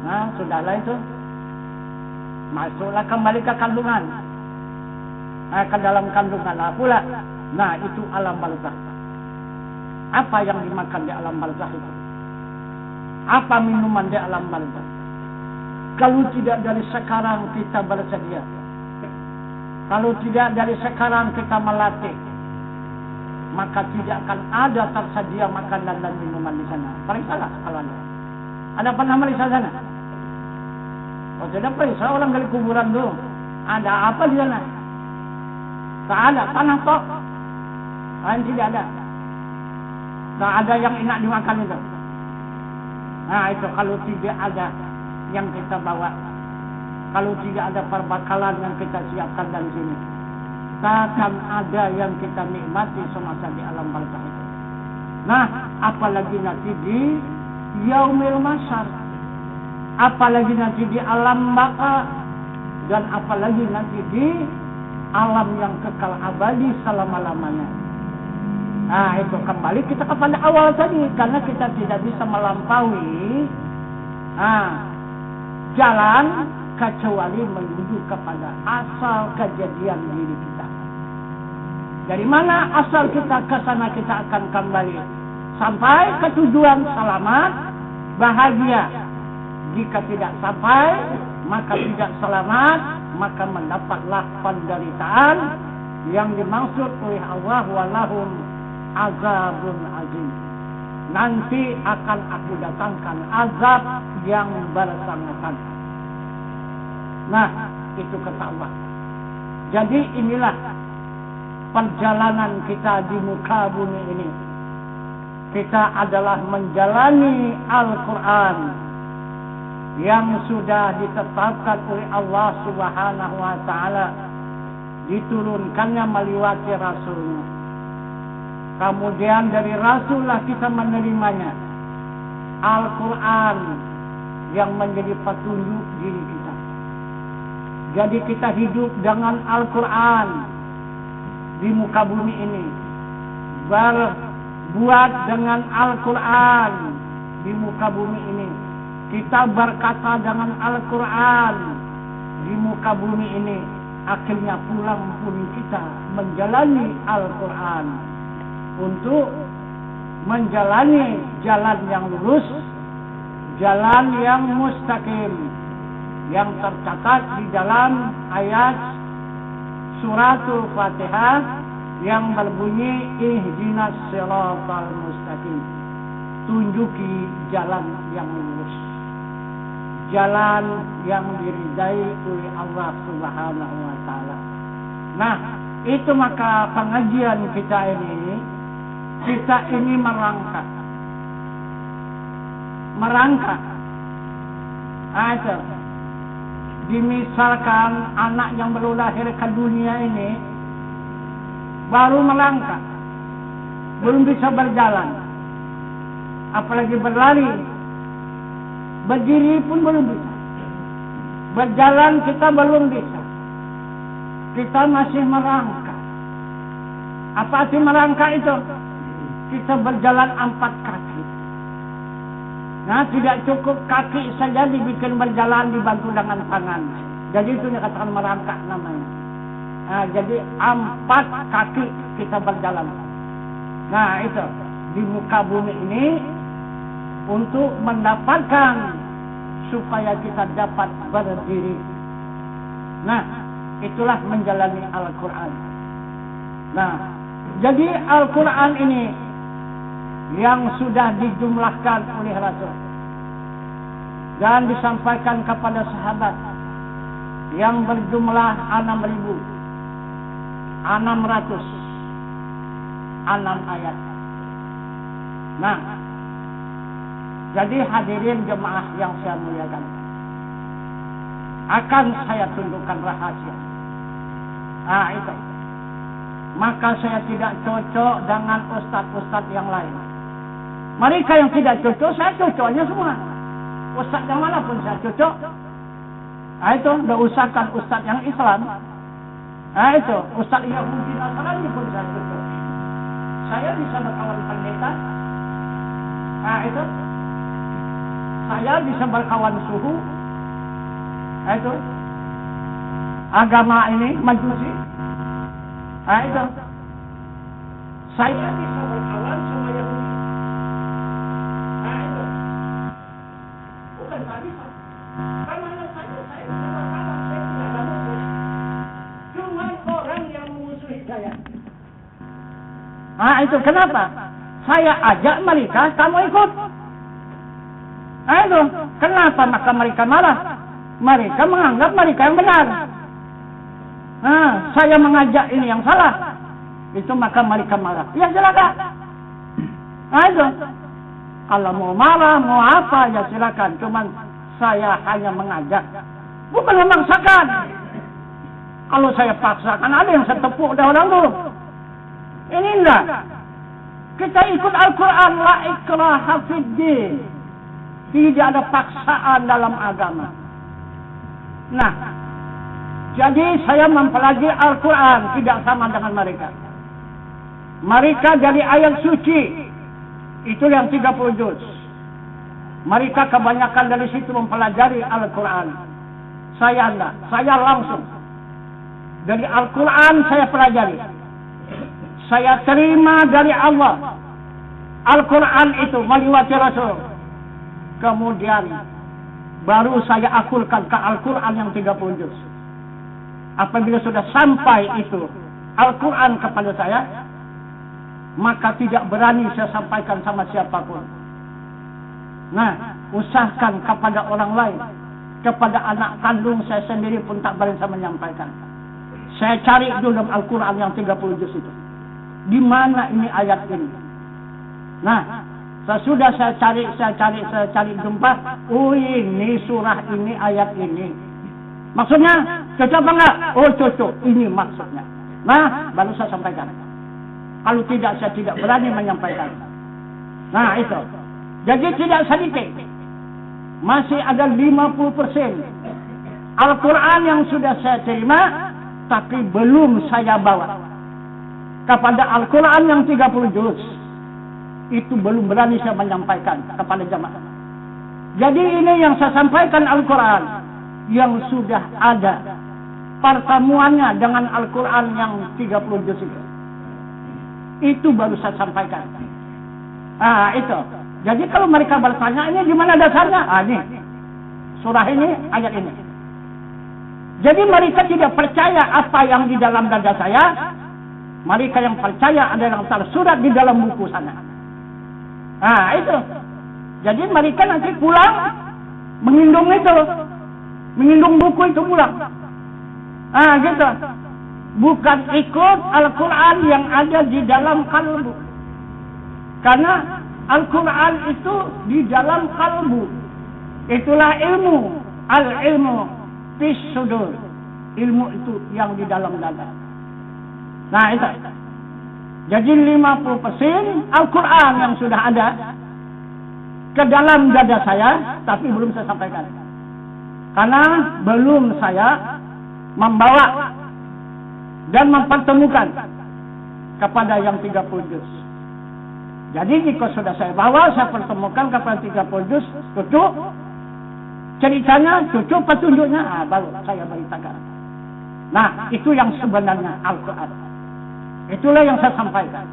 nah, sudahlah itu. Masuklah kembali ke kandungan. Nah, ke dalam kandungan lah pula. Nah, itu alam barzakh. Apa yang dimakan di alam barzakh itu? Apa minuman di alam barzakh? Kalau tidak dari sekarang kita bersedia. Kalau tidak dari sekarang kita melatih, maka tidak akan ada tersedia makanan dan minuman di sana. Periksalah kalau ada. Ada pernah meriksa sana? Oh, tidak periksa orang gali kuburan dulu. Ada apa di sana? Tak ada, tanah tok. Tidak ada. Tak ada yang enak dimakan itu. Nah, itu kalau tidak ada yang kita bawa. Kalau tidak ada perbakalan yang kita siapkan dari sini. Takkan ada yang kita nikmati semasa di alam barzakh itu. Nah, apalagi nanti di yaumil mahsyar, apalagi nanti di alam baka, dan apalagi nanti di alam yang kekal abadi selama-lamanya. Nah, itu kembali kita kepada awal tadi, karena kita tidak bisa melampaui jalan kecuali menuju kepada asal kejadian diri kita. Dari mana asal kita ke sana kita akan kembali sampai ke tujuan selamat, bahagia. Jika tidak sampai, maka tidak selamat, maka mendapatlah penderitaan yang dimaksud oleh Allah, walahum azabun azim. Nanti akan aku datangkan azab yang bersangkutan. Nah, itu kata Allah. Jadi inilah perjalanan kita di muka bumi ini. Kita adalah menjalani Al-Quran yang sudah ditetapkan oleh Allah Subhanahu wa Ta'ala, diturunkannya melewati Rasulnya. Kemudian dari Rasulullah kita menerimanya Al-Quran yang menjadi petunjuk diri kita. Jadi kita hidup dengan Al-Quran di muka bumi ini, berbuat dengan Al-Quran di muka bumi ini, kita berkata dengan Al-Quran di muka bumi ini. Akhirnya pulang pun kita menjalani Al-Quran untuk menjalani jalan yang lurus, jalan yang mustaqim, yang tercatat di dalam ayat suratul Fatihah yang berbunyi ihdinas siratal mustaqim. Tunjuki jalan yang lurus, jalan yang diridai oleh Allah Subhanahu wa Ta'ala. Nah, itu maka pengajian kita ini merangkak. Dimisalkan anak yang baru lahir ke dunia ini baru melangkah, belum bisa berjalan, apalagi berlari, berdiri pun belum bisa, berjalan kita belum bisa, kita masih merangkak. Apa arti merangkak itu? Kita berjalan 4 kaki. Nah, tidak cukup kaki saja dibikin berjalan, dibantu dengan tangan. Jadi itu dikatakan merangkak namanya. Nah, jadi 4 kaki kita berjalan. Nah, itu di muka bumi ini untuk mendapatkan supaya kita dapat berdiri. Nah, itulah menjalani Al-Quran. Nah, jadi Al-Quran ini yang sudah dijumlahkan oleh Rasul dan disampaikan kepada sahabat yang berjumlah 6.606 ayat. Nah, jadi hadirin jemaah yang saya muliakan, akan saya tunjukkan rahasia. Nah, itu. Maka saya tidak cocok dengan ustadz-ustadz yang lain. Mereka yang tidak cocok, saya cocoknya semua. Ustadz yang mana pun saya cocok. Nah, itu, udah usahkan ustadz yang Islam. Nah, itu, ustadz Yahudi Nasrani pun saya cocok. Saya bisa berkawan pendeta. Nah, itu. Saya bisa berkawan suhu. Nah, itu. Agama ini, majusi. Nah, itu. Saya bisa berkawan sama Yahudi. Nah, itu. Bukan tak bisa. Karena saya bisa berkawan, saya tidak ada musuh. Cuma orang yang memusuhi saya. Nah, itu kenapa? Saya ajak mereka, kamu ikut. Nah, itu. Kenapa maka mereka marah? Mereka menganggap mereka yang benar. Nah, saya mengajak ini yang salah. Itu maka mereka marah. Ya silakan. Nah, itu. Kalau mau marah, mau apa, ya silakan. Cuman saya hanya mengajak. Bukan memaksakan. Kalau saya paksakan, ada yang saya tepuk dah orang tu. Ini enggak. Kita ikut Al-Quran. La ikraha fid din. Tidak ada paksaan dalam agama. Nah, jadi saya mempelajari Al-Quran tidak sama dengan mereka. Mereka dari ayat suci itu yang 30 juz. Mereka kebanyakan dari situ mempelajari Al-Quran. Saya enggak. Saya langsung dari Al-Quran saya pelajari. Saya terima dari Allah. Al-Quran itu meliwati Rasul. Kemudian baru saya akulkan ke Al-Quran yang 30 juz. Apabila sudah sampai itu Al-Quran kepada saya, maka tidak berani saya sampaikan sama siapapun. Nah, usahakan kepada orang lain, kepada anak kandung saya sendiri pun tak berani saya menyampaikan. Saya cari dulu dalam Al-Quran yang 30 juz itu. Di mana ini ayat ini? Nah, sesudah saya cari jumpa, oh ini surah ini, ayat ini. Maksudnya, cocok apa enggak? Oh cocok, ini maksudnya. Nah, baru saya sampaikan. Kalau tidak, saya tidak berani menyampaikan. Nah, itu. Jadi tidak sedikit. Masih ada 50% Al-Quran yang sudah saya terima, tapi belum saya bawa. Kepada Al-Quran yang 30 juz. Itu belum berani saya menyampaikan kepada jamaah. Jadi ini yang saya sampaikan Al-Quran yang sudah ada pertemuannya dengan Al-Quran yang 30 juz itu. Itu baru saya sampaikan. Ah, itu. Jadi kalau mereka bertanya, ini di mana dasarnya? Ah, ini. Surah ini, ayat ini. Jadi mereka tidak percaya apa yang di dalam dada saya. Mereka yang percaya ada yang tersurat di dalam buku sana. Ah, itu. Jadi mereka nanti pulang mengindung itu. Mengindung buku itu pulang. Ah, gitu. Bukan ikut Al-Quran yang ada di dalam kalbu. Karena Al-Quran itu di dalam kalbu. Itulah ilmu. Al-ilmu fis sudur. Ilmu itu yang di dalam dada. Nah itu. Jadi 50% Al-Quran yang sudah ada ke dalam dada saya, tapi belum saya sampaikan. Karena belum saya membawa dan mempertemukan kepada yang 30 juz. Jadi jika sudah saya bawa, saya pertemukan kepada 30 juz, tutup ceritanya, tutup petunjuknya, baru saya beritakan. Nah, itu yang sebenarnya Al-Quran. Itulah yang saya sampaikan.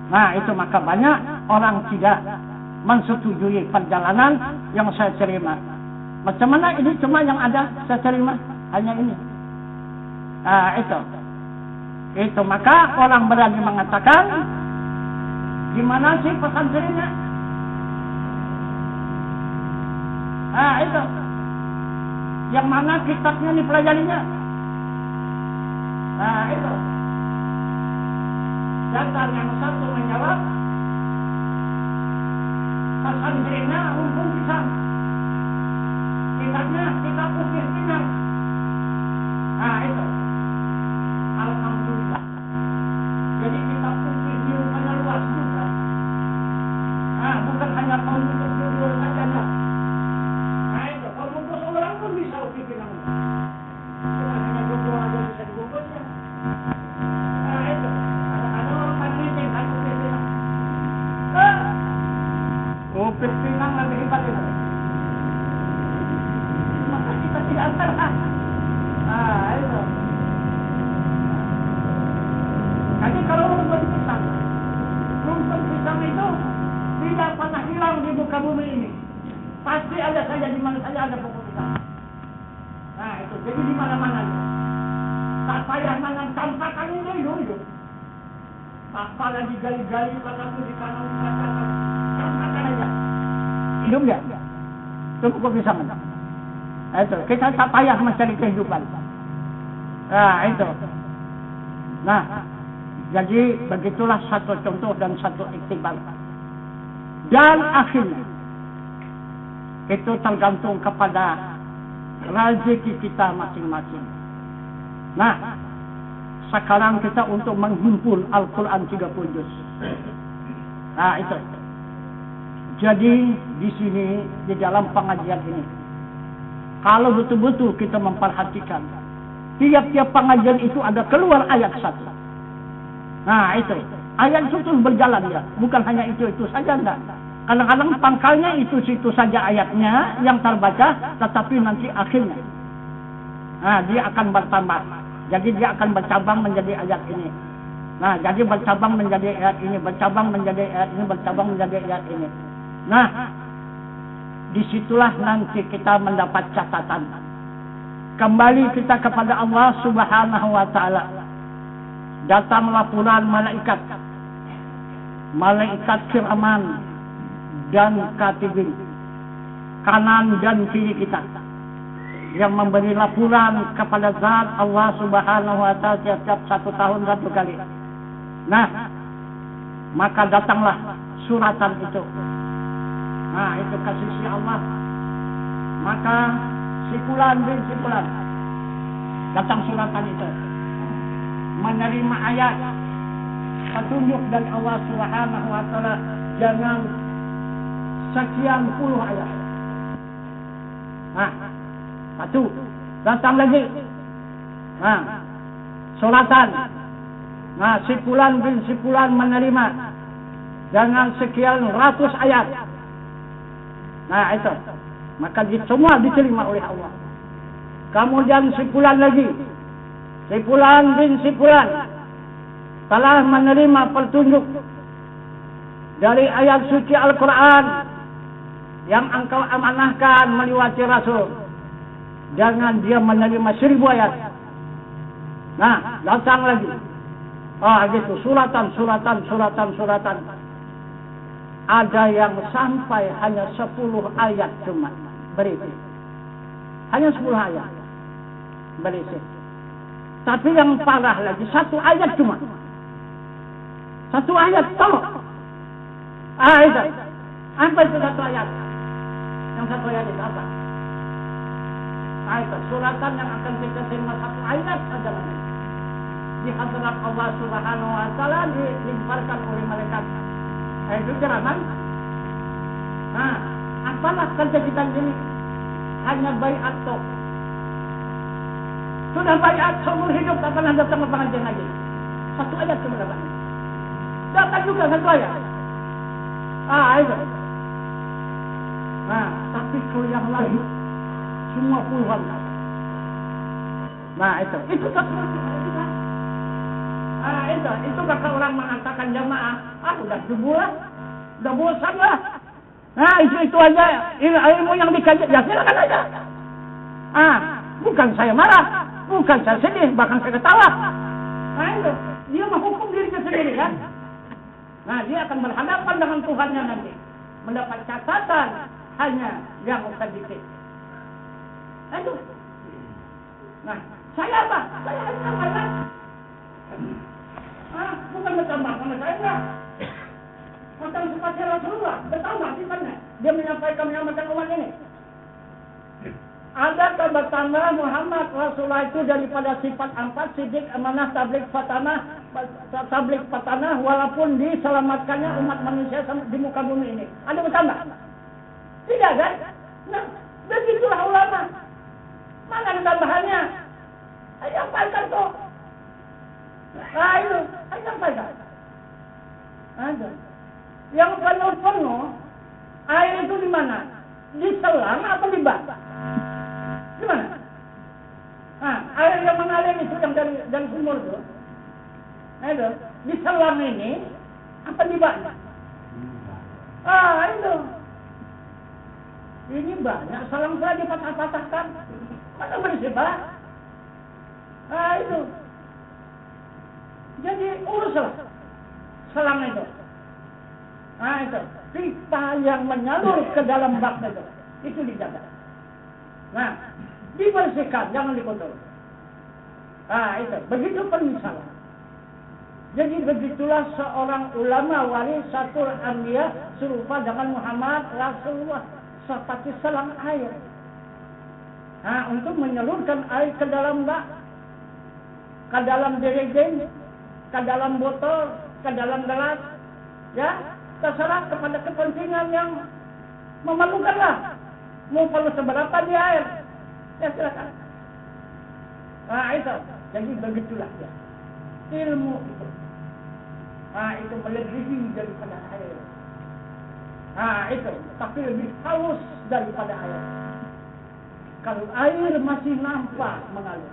Nah, itu maka banyak orang tidak mensetujui perjalanan yang saya terima. Macam mana ini cuma yang ada saya terima, hanya ini. Nah, itu. Itu maka orang berani mengatakan, gimana sih pesantrennya? Nah, itu. Yang mana kitabnya dipelajarinya? Nah, itu. Datang yang satu menjawab, pesantrennya rumpun pisang. Kitabnya kitab ukir pinang. Nah, itu. Alhamdulillah. Jadi kitab ukir ini rupanya luas juga. Nah, bukan hanya kaum untuk judul saja. Nah, itu. Kalau bungkus orang pun bisa ukir pinang. Bukan hanya judul aja bisa dibungkusnya. Nah, itu. Ada orang pandai kan ukir pinang. Ukir pinang lebih hebat itu. Maka kita tidak salah. Nah, itu. Jadi kalau rumpun pisang itu tidak pernah hilang di muka bumi ini. Pasti ada saja, di mana saja ada pokok pisang. Nah, itu. Jadi di mana-mana. Tak payah nanam campakan ini hidup. Tak payah digali-gali pada di kanan campakan aja. Hidup dia. Itu pokok pisang. Itu. Kita tak payah mencari kehidupan. Nah, itu. Nah, jadi begitulah satu contoh dan satu iktibar. Dan akhirnya itu tergantung kepada rezeki kita masing-masing. Nah, sekarang kita untuk menghimpun Al-Quran 30 juz. Nah, itu. Jadi di sini, di dalam pengajian ini, kalau betul-betul kita memperhatikan, tiap-tiap pengajian itu ada keluar ayat satu. Nah, itu. Ayat itu terus berjalan ya. Bukan hanya itu saja, enggak. Kadang-kadang pangkalnya itu saja ayatnya yang terbaca, tetapi nanti akhirnya. Nah, dia akan bertambah. Jadi dia akan bercabang menjadi ayat ini. Nah, jadi bercabang menjadi ayat ini, bercabang menjadi ayat ini, bercabang menjadi ayat ini. Nah, disitulah nanti kita mendapat catatan. Kembali kita kepada Allah Subhanahu wa ta'ala. Datang laporan malaikat. Malaikat kiraman dan katibin. Kanan dan kiri kita. Yang memberi laporan kepada zat Allah Subhanahu wa ta'ala setiap 1 tahun 1 kali. Nah, maka datanglah suratan itu. Nah, itu kasih si Allah. Maka sipulan bin sipulan datang suratan itu menerima ayat petunjuk dari Allah Subhanahu wa ta'ala dengan sekian puluh ayat. Nah, satu datang lagi. Nah, suratan. Nah, sipulan bin sipulan menerima dengan sekian ratus ayat. Nah, itu. Maka semua diterima oleh Allah. Kemudian sipulan lagi. Sipulan bin sipulan telah menerima petunjuk dari ayat suci Al-Quran yang engkau amanahkan melewati Rasul. Jangan dia menerima 1000 ayat. Nah, datang lagi. Gitu. Suratan. Ada yang sampai hanya 10 ayat cuma berisi. Hanya 10 ayat berisi. Tapi yang parah lagi, 1 ayat cuma. 1 ayat tolong. Itu. Apa itu 1 ayat? Yang 1 ayat itu apa? Itu suratan yang akan kita terima satu ayat saja nanti. Di hadirat Allah Subhanahu wa taala dilimparkan oleh malaikat. Itu ceramah. Nah, apalah kerja kita ini? Hanya baiat toh. Sudah baiat seumur hidup tak pernah datang ke pengajian lagi. Satu ayat cuma datang. Datang juga satu ayat. Itu. Nah, tapi kalau yang lain semua puluhan. Nah, itu satu. Itu kata orang mengatakan jamaah, udah sebulan, udah bosan lah. Nah, itu aja ilmu yang dikaji, ya silakan aja. Bukan saya marah, bukan saya sedih, bahkan saya ketawa. Nah, itu dia menghukum dirinya sendiri kan. Nah, dia akan berhadapan dengan Tuhannya nanti, mendapat catatan hanya yang sedikit. Itu. Nah, saya apa? Saya hanya karena bukan bertambah sama saya enggak. Macam seperti Rasulullah, bertambah sifatnya. Dia menyampaikan menyelamatkan umat ini. Ada bertambah Muhammad Rasulullah itu daripada sifat 4, sidik, amanah, tabligh, fatanah, walaupun diselamatkannya umat manusia di muka bumi ini. Ada bertambah? Tidak kan? Nah, begitulah ulama. Mana tambahannya? Ayo sampaikan tuh. Itu, ayo sampaikan. Ada. Yang penuh air itu di mana? Di selang atau di bak? Di mana? Air yang mengalir itu yang dari sumur itu. Itu, di selang ini apa di bak? Itu. Ini banyak selang saya dipatah-patahkan. Mana bersih, Pak? Itu. Jadi uruslah selang itu. Itu. Pipa yang menyalur ke dalam bak itu dijaga. Nah, dibersihkan, jangan dikotor. Itu. Begitu misalnya. Jadi begitulah seorang ulama warisatul anbiya serupa dengan Muhammad Rasulullah seperti selang air. Untuk menyalurkan air ke dalam bak, ke dalam jerigen, ke dalam botol, ke dalam gelas, ya, terserah kepada kepentingan yang memerlukanlah. Mau perlu seberapa di air, ya silakan. Itu, jadi begitulah ya. Ilmu itu. Itu melebihi daripada air. Itu, tapi lebih halus daripada air. Kalau air masih nampak mengalir,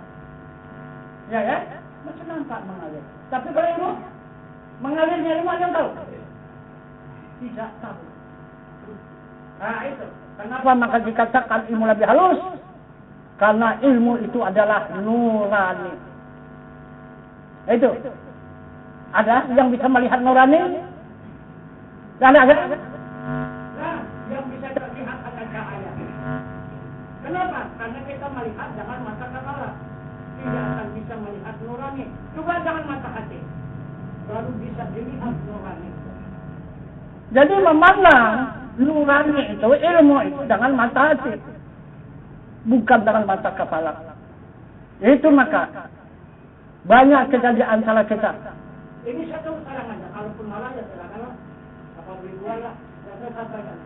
ya, masih nampak mengalir. Tapi kalau ilmu mengalirnya ilmu yang tahu, tidak tahu. Itu. Kenapa maka dikatakan ilmu lebih halus? Karena ilmu itu adalah nurani. Itu. Ada yang bisa melihat nurani? Ada. Yang bisa terlihat akan cahaya. Kenapa? Karena kita melihat dengan mata kepala, tidak akan bisa melihat nurani. Coba dengan mata hati, baru bisa dilihat nurani. Jadi memandang nurani itu ilmu itu dengan mata hati, bukan dengan mata kepala. Itu maka banyak kejadian salah kita. Ini satu kalangan, kalaupun malah ya silakan, apa beli dua lah, saya sampaikan.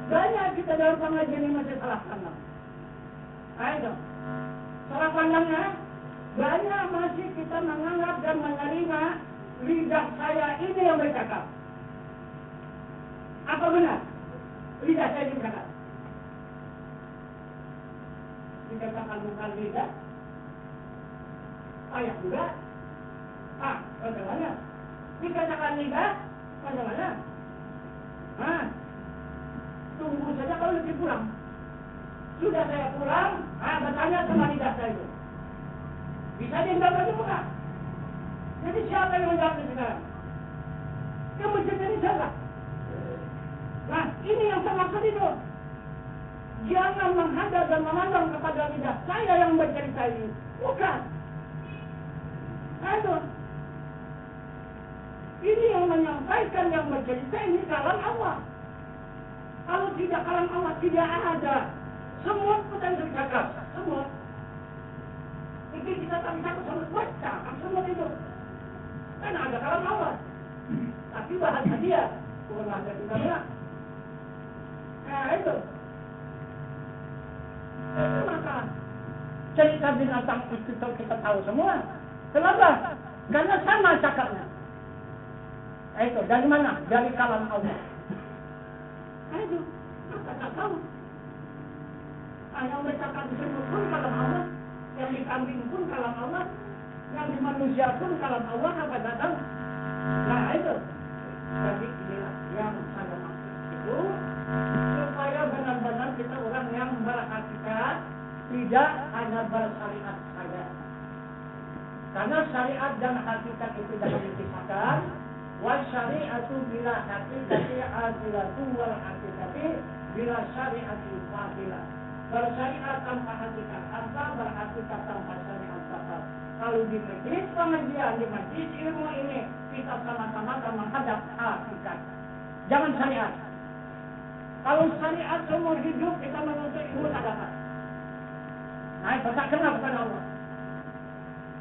Banyak kita dalam pengajian ini masih salah pandang. Ayo, salah pandangnya banyak masih kita menganggap dan menerima lidah saya ini yang bercakap. Apa benar? Lidah saya ini bercakap. Dikatakan bukan lidah. Ayah juga. Bagaimana? Dikatakan lidah. Bagaimana? Tunggu saja kalau lebih pulang. Sudah saya pulang, bertanya sama lidah saya itu. Bisa dijawab atau bukan? Jadi siapa yang menjawab sekarang? Yang menjawab ini siapa? Nah, ini yang saya maksud itu. Jangan menghadap dan memandang kepada lidah saya yang bercerita ini. Bukan. Itu. Ini yang menyampaikan yang bercerita ini kalam Allah. Kalau tidak kalam Allah tidak ada Semut bukan bercakap, semut. Mungkin kita tak bisa semut baca, semut itu. Karena ada kalam Allah. Tapi bahasa dia, bukan bahasa kita ya. Nah itu. Maka cerita binatang itu kita tahu semua. Kenapa? Karena sama cakapnya. Itu dari mana? Dari kalam Allah. Itu, maka tak tahu. Yang bercakap disebut pun kalam Allah, yang di kambing pun kalam Allah, yang di manusia pun kalam Allah, apa tak tahu? Nah itu. Jadi inilah yang saya maksud itu, supaya benar-benar kita orang yang berhakikat, tidak hanya bersyariat saja. Karena syariat dan hakikat itu jangan dipisahkan. Wasyari'atu bila hakikati adilatu wal hakikati bila syari'ati fadilah. Bersyariat tanpa hakikat apa, berhakikat tanpa syariat apa. Kalau di majlis pengajian, di majlis ilmu ini, kita sama-sama menghadap hakikat. Jangan syariat. Kalau syariat seumur hidup, kita menuntut ilmu tak dapat. Nah, itu tak kenal kepada Allah.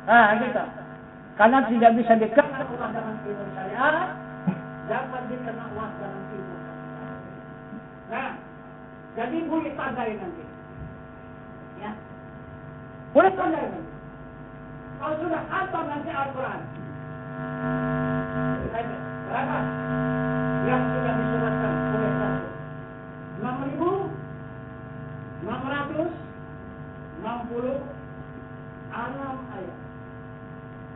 Nah, gitu. Karena tidak bisa dikenal Allah dengan ilmu syariat, dapat dikenal Allah dengan ilmu hakikat. Nah, jadi boleh tandai nanti. Ya. Boleh tandai nanti. Kalau sudah hafal nanti Al-Quran. Berapa? Yang sudah disolatkan oleh Rasul. 6.666 ayat.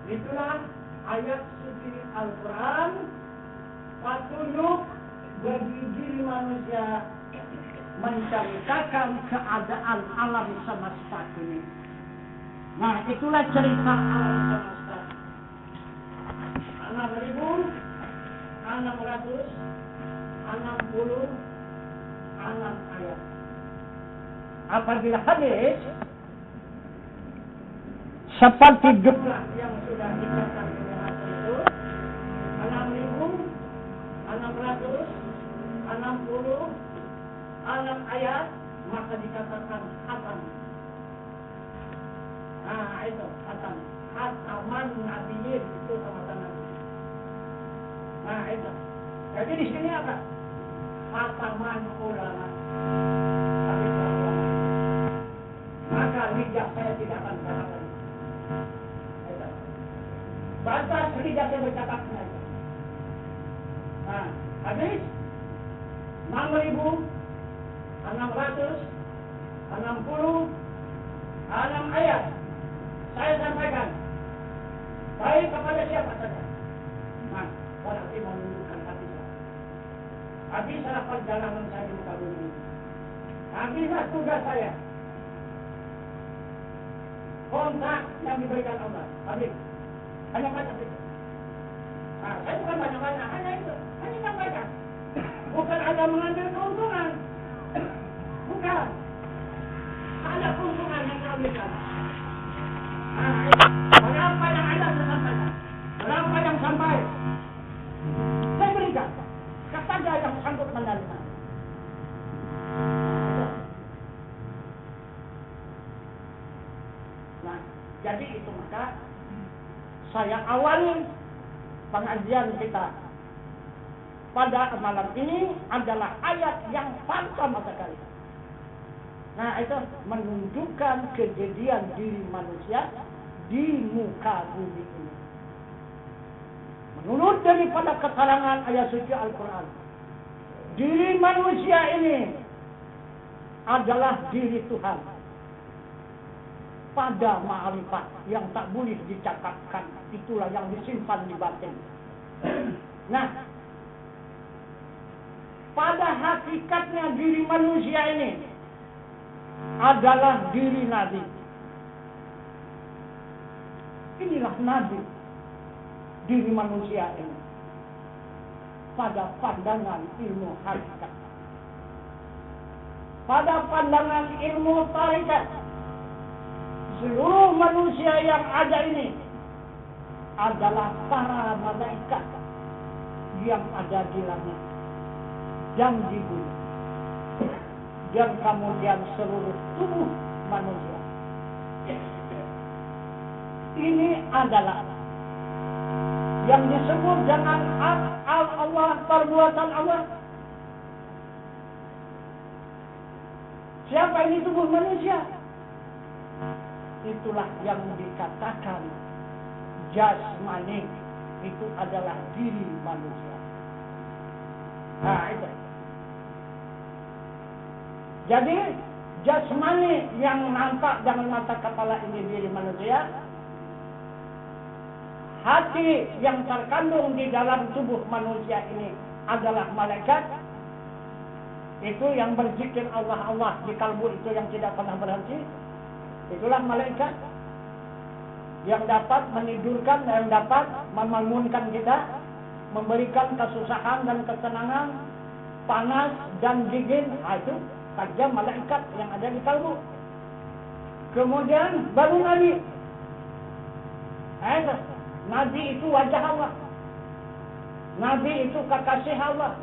Itulah ayat suci Al-Quran. Petunjuk bagi diri manusia menceritakan keadaan alam semesta ini. Nah, itulah cerita alam semesta. 6.666 ayat. Apabila habis, seperti jumlah yang sudah dicatat oleh Rasul itu 6.666 ayat, maka dikatakan khatam. Nah itu khatam, khataman nabiyyin itu sama-sama. Nah itu. Jadi di sini apa? Khataman ulama. Tapi ulama. Maka lidah saya tidak akan katakan. Batas lidah saya bercakapnya. Nah, habis 6.666 ayat. Saya sampaikan baik kepada siapa saja. Nah, berarti menunjukkan hati saya. Habislah perjalanan saya di muka bumi ini. Habislah tugas saya. Kontrak yang diberikan Allah. Habis. Hanya baca itu. Nah, saya bukan banyak-banyak, hanya itu. Hanya sampaikan. Bukan ada mengambil keuntungan. Bukan. Ada keuntungan yang diambilkan. Nah, berapa yang ada saya sampaikan. Berapa yang sampai. Saya berikan. Kepada yang sanggup menerima. Nah, jadi itu maka saya awali pengajian kita pada malam ini adalah ayat yang pertama sekali. Nah itu menunjukkan kejadian diri manusia di muka bumi ini. Menurut daripada keterangan ayat suci Al-Quran, diri manusia ini adalah diri Tuhan pada ma'rifat yang tak boleh dicakapkan. Itulah yang disimpan di batin. Nah, pada hakikatnya diri manusia ini adalah diri Nabi. Inilah Nabi, diri manusia ini pada pandangan ilmu hakikat. Pada pandangan ilmu tarikat, seluruh manusia yang ada ini adalah para malaikat yang ada di langit dan di bumi. dan kemudian seluruh tubuh manusia. Ini adalah yang disebut dengan Allah, perbuatan Allah. Siapa ini tubuh manusia? Itulah yang dikatakan jasmani, itu adalah diri manusia. Nah, itu. Jadi jasmani yang nampak dengan mata kepala ini diri manusia. Hati yang terkandung di dalam tubuh manusia ini adalah malaikat. Itu yang berzikir Allah Allah di kalbu itu yang tidak pernah berhenti. Itulah malaikat yang dapat menidurkan, yang dapat membangunkan kita, memberikan kesusahan dan ketenangan, panas dan dingin. Itu saja malaikat yang ada di kalbu. Kemudian baru Nabi. Nabi itu wajah Allah. Nabi itu kekasih Allah.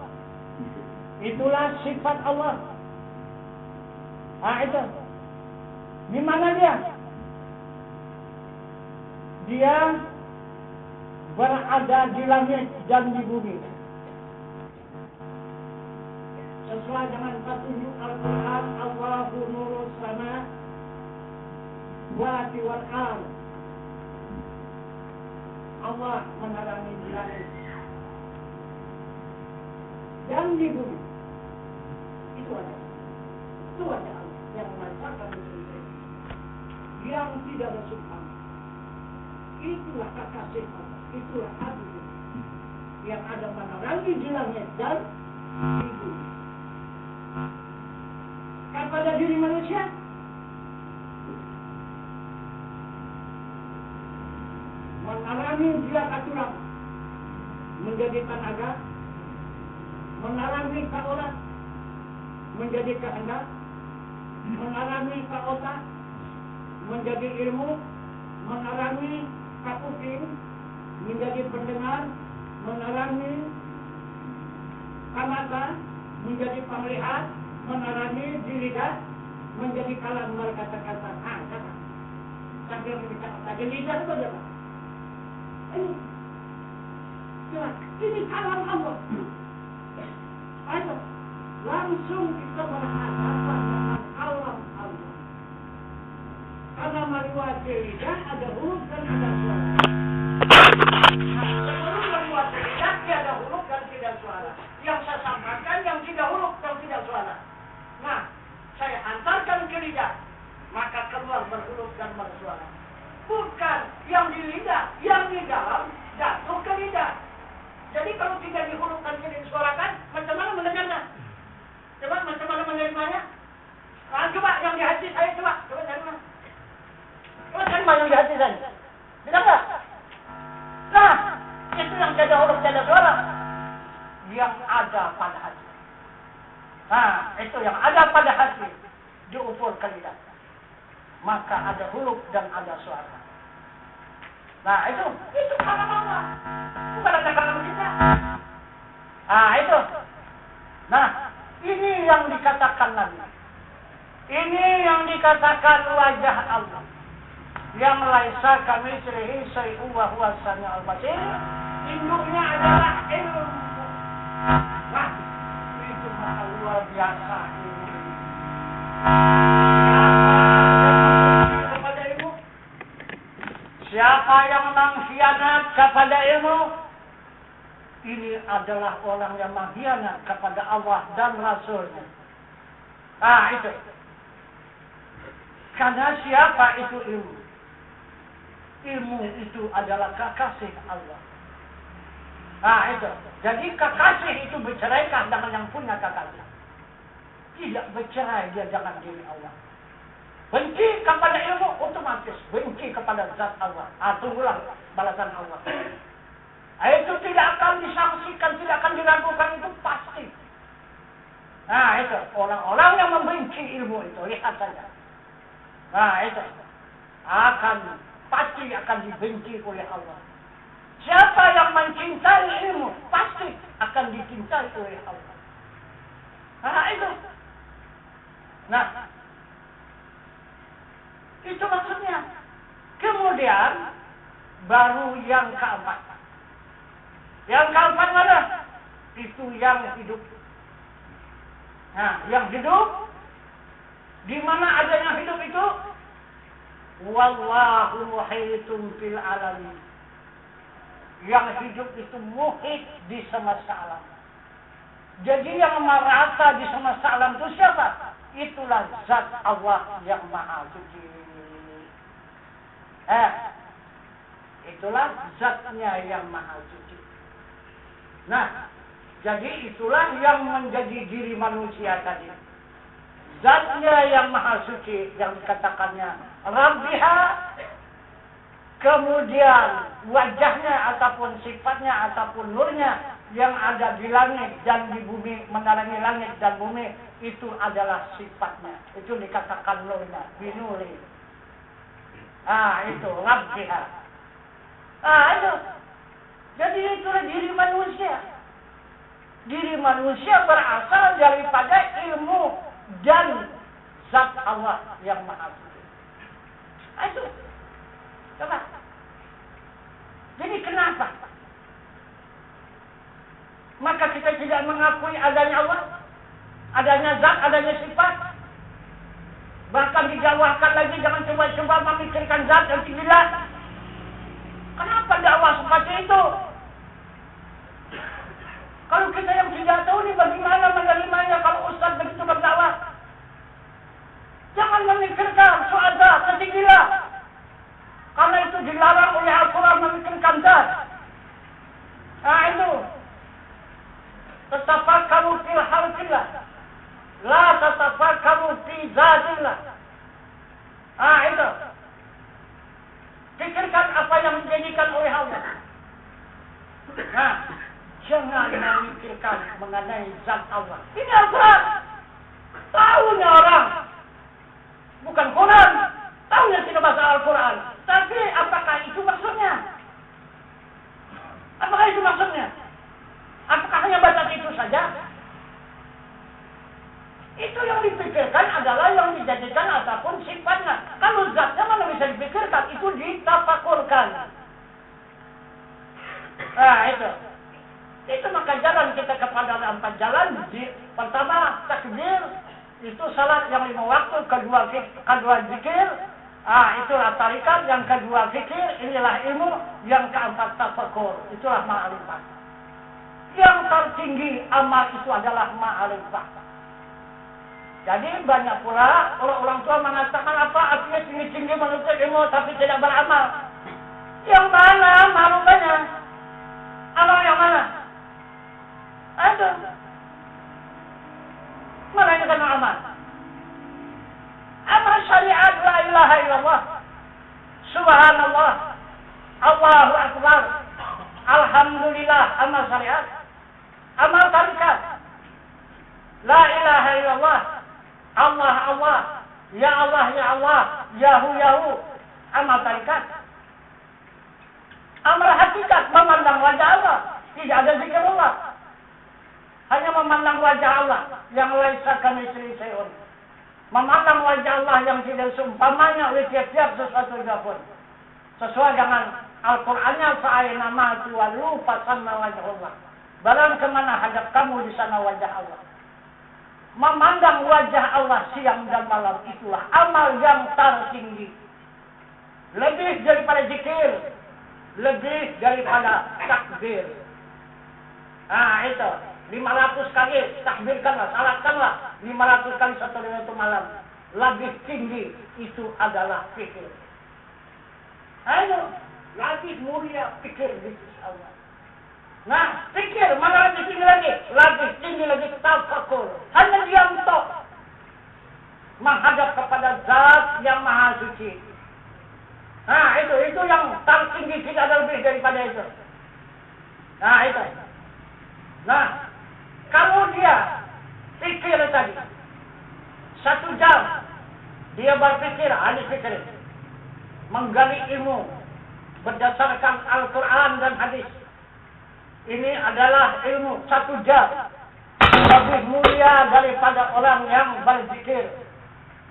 Itulah sifat Allah. Itu. Di mana dia? Dia berada di langit dan di bumi. Sesuai dengan petunjuk Al-Quran, Allahu nurus sama wati wal ard. Allah menerangi di langit dan di bumi. Itu ada Allah yang menciptakan dunia, yang tidak bersubhan. Itulah kekasih Allah, itulah Habib yang ada menerangi di langit dan di bumi. Kepada diri manusia, menerangi dia aturan menjadi tenaga, menerangi ke orang menjadi kehendak, menerangi ke otak menjadi ilmu, menerangi ke kuping menjadi pendengar, menerangi ke mata menjadi pemelihat, menerangi di lidah menjadi kalam berkata-kata. Kata sambil berkata di lidah itu adalah ini kalam Allah. Ayo, langsung kita berhadapan dengan kalam Allah. Karena meriwayat lidah ada huruf dan ada suara. Sebelum meriwayat lidah ada huruf dan tidak suara. Yang saya sampaikan yang tidak huruf dan tidak suara. Nah, saya antarkan ke lidah, maka keluar berhuruf dan bersuara. Bukan yang di lidah, yang di dalam jatuh ke lidah. Jadi kalau tidak dihurufkan, tidak disuarakan, macam mana mendengarnya? Coba macam mana menerimanya? Nah, coba yang di hati saya, coba dari mana? Coba terima yang di hati saya. Tidak enggak? Nah, itu yang tidak huruf, tidak suara. Yang ada pada hati. Nah, itu yang ada pada hati diukur ke lidah. Maka ada huruf dan ada suara. Nah, itu kalam Allah. Bukan ada kalam kita. Nah, itu. Nah, ini yang dikatakan Nabi. Ini yang dikatakan wajah Allah. Yang laisa kamitslihi syai'un wa huwa as-sami'ul basir. Induknya adalah ilmu. Nah, itu luar biasa ini. Siapa yang mengkhianat kepada ilmu, ini adalah orang yang mengkhianat kepada Allah dan Rasulnya. Nah, itu. Karena siapa itu ilmu? Ilmu itu adalah kekasih Allah. Nah, itu. Jadi kekasih itu berceraikan dengan yang punya kekasih. Tidak bercerai dia dengan diri Allah. Benci kepada ilmu otomatis benci kepada zat Allah. Tunggulah balasan Allah. Itu tidak akan disangsikan, tidak akan diragukan, itu pasti. Nah, itu orang-orang yang membenci ilmu itu, lihat saja. Nah, itu pasti akan dibenci oleh Allah. Siapa yang mencintai ilmu pasti akan dicintai oleh Allah. Nah, itu. Nah, itu maksudnya. Kemudian baru yang keempat. Yang keempat mana? Itu yang hidup. Nah, yang hidup, di mana adanya hidup itu? Wallahu muhitun fil alamin. Yang hidup itu muhit di semesta alam. Jadi yang merata di semesta alam itu siapa? Itulah zat Allah yang maha suci. Itulah zatnya yang maha suci. Nah, jadi itulah yang menjadi diri manusia tadi. Zatnya yang maha suci yang dikatakannya Rabbiha, kemudian wajahnya ataupun sifatnya ataupun nurnya yang ada di langit dan di bumi, menarangi langit dan bumi, itu adalah sifatnya. Itu dikatakan nurnya, binuri. Itu Rabbiha. Itu. Jadi itulah diri manusia. Diri manusia berasal daripada ilmu dan zat Allah yang maha suci. Itu. Coba. Jadi kenapa? Maka kita tidak mengakui adanya Allah, adanya zat, adanya sifat. Bahkan dijawabkan lagi, jangan coba-coba memikirkan zat dan gila. Kenapa dakwah seperti itu? Kalau kita yang tidak tahu ini bagaimana menerimanya kalau ustaz begitu berdakwah? Jangan memikirkan soal zat dan gila. Karena itu dilarang oleh Al-Quran memikirkan zat. Itu. Tatafakkaru fil khalqillah, la tatafakkaru fi zatillah. Itu. Pikirkan apa yang dijadikan oleh Allah. Jangan memikirkan mengenai zat Allah. Ini Al-Quran. Tahunya orang. Bukan Quran. Tahunya tidak bahasa Al-Quran. Tapi apakah itu maksudnya? Apakah itu maksudnya? Apakah hanya batas itu saja? Itu yang dipikirkan adalah yang dijadikan ataupun sifatnya. Kalau zatnya mana bisa dipikirkan, itu ditafakurkan. Itu. Itu maka jalan kita kepada 4 jalan. Pertama, takbir. Itu salat yang 5 waktu. Kedua zikir. Itulah tarikat. Yang kedua zikir. Inilah ilmu. Yang keempat tafakur. Itulah ma'rifat. Yang tertinggi amal itu adalah ma'rifah. Jadi banyak pula orang tua mengatakan apa artinya tinggi-tinggi menuntut ilmu tapi tidak beramal. Yang mana ma'rifahnya? Amal yang mana? Ada. Mana yang kena amal? Amal syariat la ilaha illallah. Subhanallah. Allahu akbar. Alhamdulillah. Amal syariat. Amal tarikat. La ilaha illallah. Allah Allah. Ya Allah ya Allah. Yahu Yahu. Amal tarikat. Amal hakikat. Memandang wajah Allah. Tidak ada zikir Allah. Hanya memandang wajah Allah. Yang laisa kamitslihi syai'un. Memandang wajah Allah yang tidak seumpamanya oleh tiap-tiap sesuatu apapun. Sesuai dengan Al-Qur'annya fa'aina ma tuwallu fasamma wajhullah. Barang kemana hadap kamu di sana wajah Allah. Memandang wajah Allah siang dan malam itulah amal yang tertinggi. Lebih daripada zikir, lebih daripada takbir. Itu 500 kali takbirkanlah, salatkanlah 500 kali satu malam. Lebih tinggi itu adalah fikir. Lebih mulia fikir di sisi Allah. Nah, fikir mana lebih tinggi lagi? Lebih tinggi lagi tafakur. Hanya diam tok. Menghadap kepada zat yang maha suci. Itu yang tertinggi, tidak ada lebih daripada itu. Itu. Nah, kalau dia fikir tadi 1 jam dia berpikir, ahli fikir, menggali ilmu berdasarkan Al-Quran dan hadis. Ini adalah ilmu 1 jam lebih mulia daripada orang yang berzikir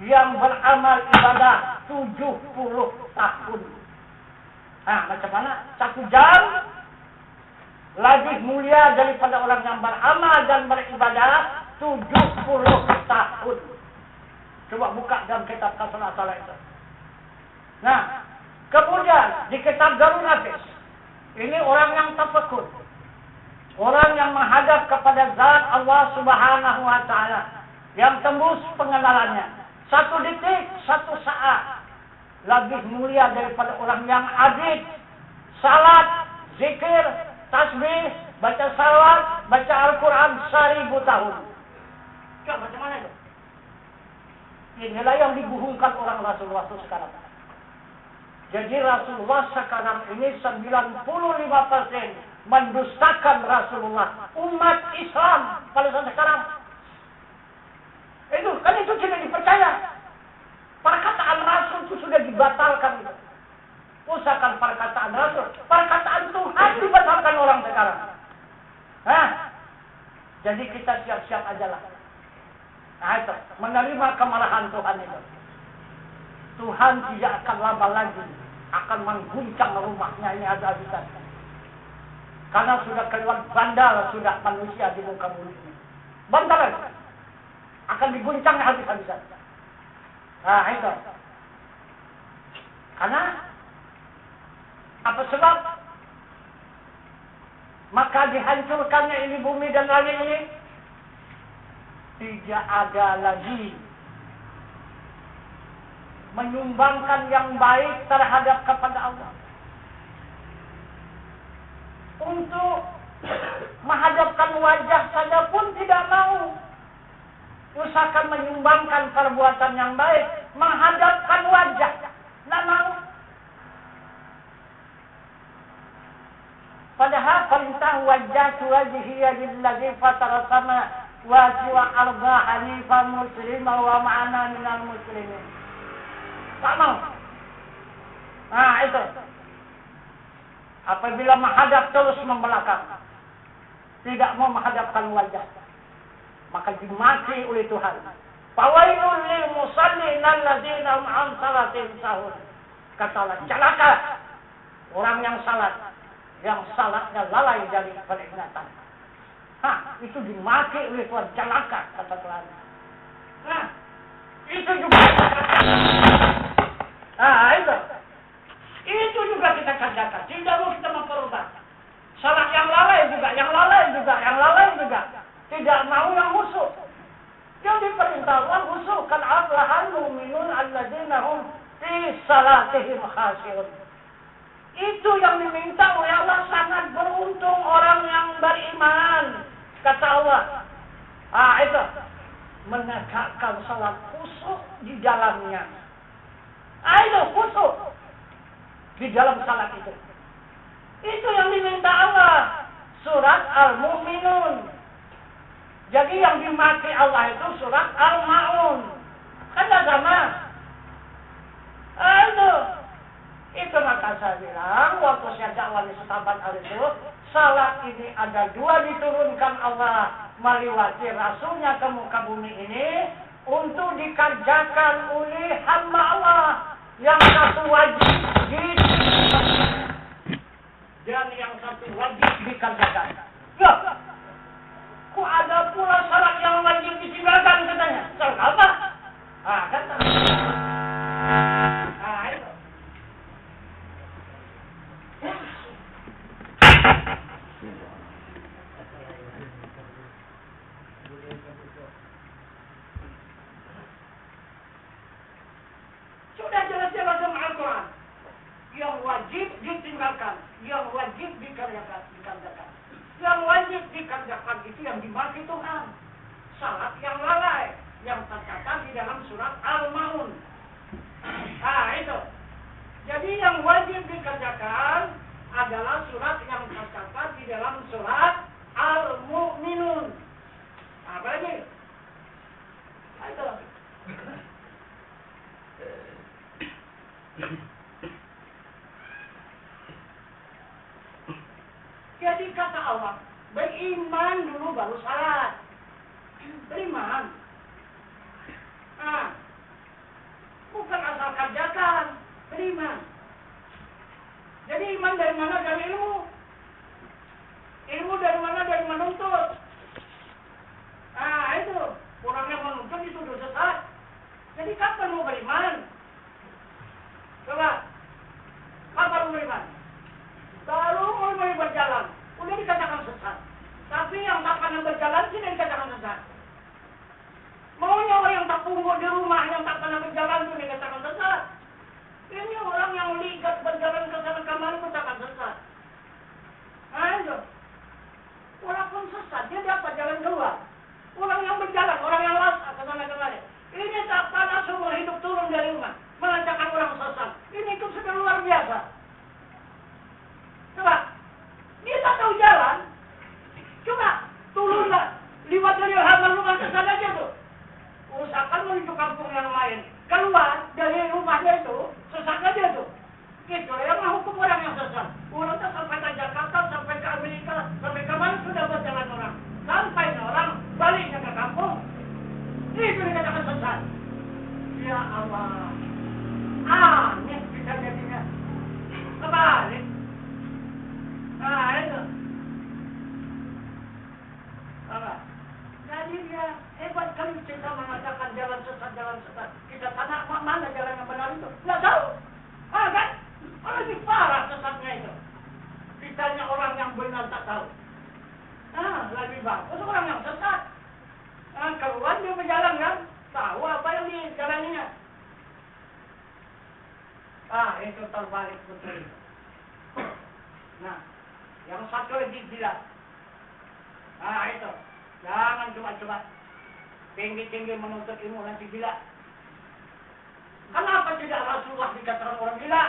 yang beramal ibadah 70 tahun. Nah, macam mana? 1 jam lebih mulia daripada orang yang beramal dan beribadah 70 tahun. Coba buka dalam kitab Salah itu. Nah, kemudian di kitab Darul Nafis, ini orang yang tafakur, orang yang menghadap kepada zat Allah Subhanahu wa taala, yang tembus pengenalannya. 1 detik, 1 saat lebih mulia daripada orang yang abid, salat, zikir, tasbih, baca salawat, baca Al-Quran 1000 tahun. Coba macam mana itu? Inilah yang dibuhungkan orang Rasulullah sekarang. Jadi Rasulullah sekarang ini 95% mendustakan Rasulullah. Umat Islam pada saat sekarang itu tidak dipercaya. Perkataan Rasul itu sudah dibatalkan. Usahakan perkataan Rasul, perkataan Tuhan dibatalkan orang sekarang. Jadi kita siap-siap aja lah. Nah itu, menerima kemarahan Tuhan itu. Tuhan tidak akan lama lagi akan mengguncang rumahnya ini habis-habisan. Karena sudah keluar bandal sudah manusia di muka bumi ini. Bentar lagi akan diguncang habis-habisan. Nah itu. Karena apa sebab? Maka dihancurkannya ini bumi dan langit ini. Tidak ada lagi menyumbangkan yang baik terhadap kepada Allah. Untuk menghadapkan wajah saja pun tidak mau. Usahakan menyumbangkan perbuatan yang baik, menghadapkan wajah, tidak mau. Padahal perintah wajah wajhiya lillazi fatara sama wa arda hanifan muslimah wa ma'ana minal muslimin. Tak mau. Nah itu. Apabila menghadap terus membelakang, tidak mau menghadapkan wajah, maka dimaki oleh Tuhan. Fawailul lil musallin alladzina hum an salatihim sahun. Kata Allah, celaka orang yang salat, yang salatnya lalai dari peringatan. Itu dimaki oleh Tuhan, celaka kata Tuhan. Nah, itu juga itu juga kita kerjakan. Tidak mau kita memperubah. Salat yang lalai juga. Tidak mau yang khusyuk. Yang diperintah Allah khusyuk. Kan aflahal mu'minun alladzina hum fi salatihim khashi'un. Itu yang diminta oleh Allah. Sangat beruntung orang yang beriman. Kata Allah. Itu. Menegakkan salat khusyuk di dalamnya. Itu khusyuk di dalam salat itu. Itu yang diminta Allah. Surat Al-Mu'minun. Jadi yang dimaki Allah itu surat Al-Ma'un. Kan sama. Itu maka saya bilang waktu saya dakwah di Setabat itu, salat ini ada 2 diturunkan Allah melewati Rasulnya ke muka bumi ini untuk dikerjakan oleh hamba Allah. Yang satu wajib dan yang satu wajib dikerjakan. Ya, kok ada pula syarat yang wajib ditinggalkan katanya? Syarat apa? Kata. Itu. Sudah jelas-jelas dalam Al-Quran. Yang wajib ditinggalkan, yang wajib dikerjakan. Yang wajib dikerjakan itu yang dimaki Tuhan. Salat yang lalai, yang tercatat di dalam surat Al-Ma'un. Itu. Jadi yang wajib dikerjakan adalah surat yang tercatat di dalam surat Al-Mu'minun. Apa lagi? Itu. Jadi kata Allah, beriman dulu baru salat. Beriman. kerjakan, beriman. Jadi iman dari mana? Dari ilmu. Ilmu dari mana? Dari menuntut. Itu. Orang yang menuntut dituduh sesat. Jadi kapan mau beriman? Coba. Kapan mau beriman? Baru mulai berjalan. Udah dikatakan sesat. Tapi yang tak pernah berjalan tidak dikatakan sesat. Maunya orang yang tak pungguk di rumah, yang tak pernah berjalan itu dikatakan sesat. Ini orang yang ligat berjalan ke sana kemari itu takkan sesat. Itu. Walaupun sesat, dia dapat jalan keluar. Orang yang berjalan, orang yang lasa ke sana kemari. Ini tak pernah seumur hidup turun dari rumah, mengatakan orang sesat. Ini itu sudah luar biasa. Coba, dia tak tahu jalan. Coba, turunlah, liwat dari halaman rumah ke sana aja tuh. Usahakan menuju kampung yang lain. Keluar dari rumahnya itu, sesat aja tuh. Itu yang menghukum orang yang sesat. Orang tak sampai ke Jakarta, sampai ke Amerika, sampai ke mana sudah berjalan orang. Sampai orang baliknya ke kampung. Itu dikatakan sesat. Ya Allah. Aneh bisa jadinya. Kebalik. Itu. Apa? Jadi dia hebat kali kita mengatakan jalan sesat. Kita tanya mana jalan yang benar itu? Nggak tahu. Kan? Lebih parah sesatnya itu. Kitanya orang yang benar tak tahu. Lebih bagus orang yang sesat. Keluar dia berjalan kan? Tahu apa yang dijalaninya. Itu terbalik betul. Nah, yang satu lagi gila. Itu. Jangan coba-coba tinggi-tinggi menuntut ilmu nanti gila. Kenapa tidak Rasulullah dikatakan orang gila?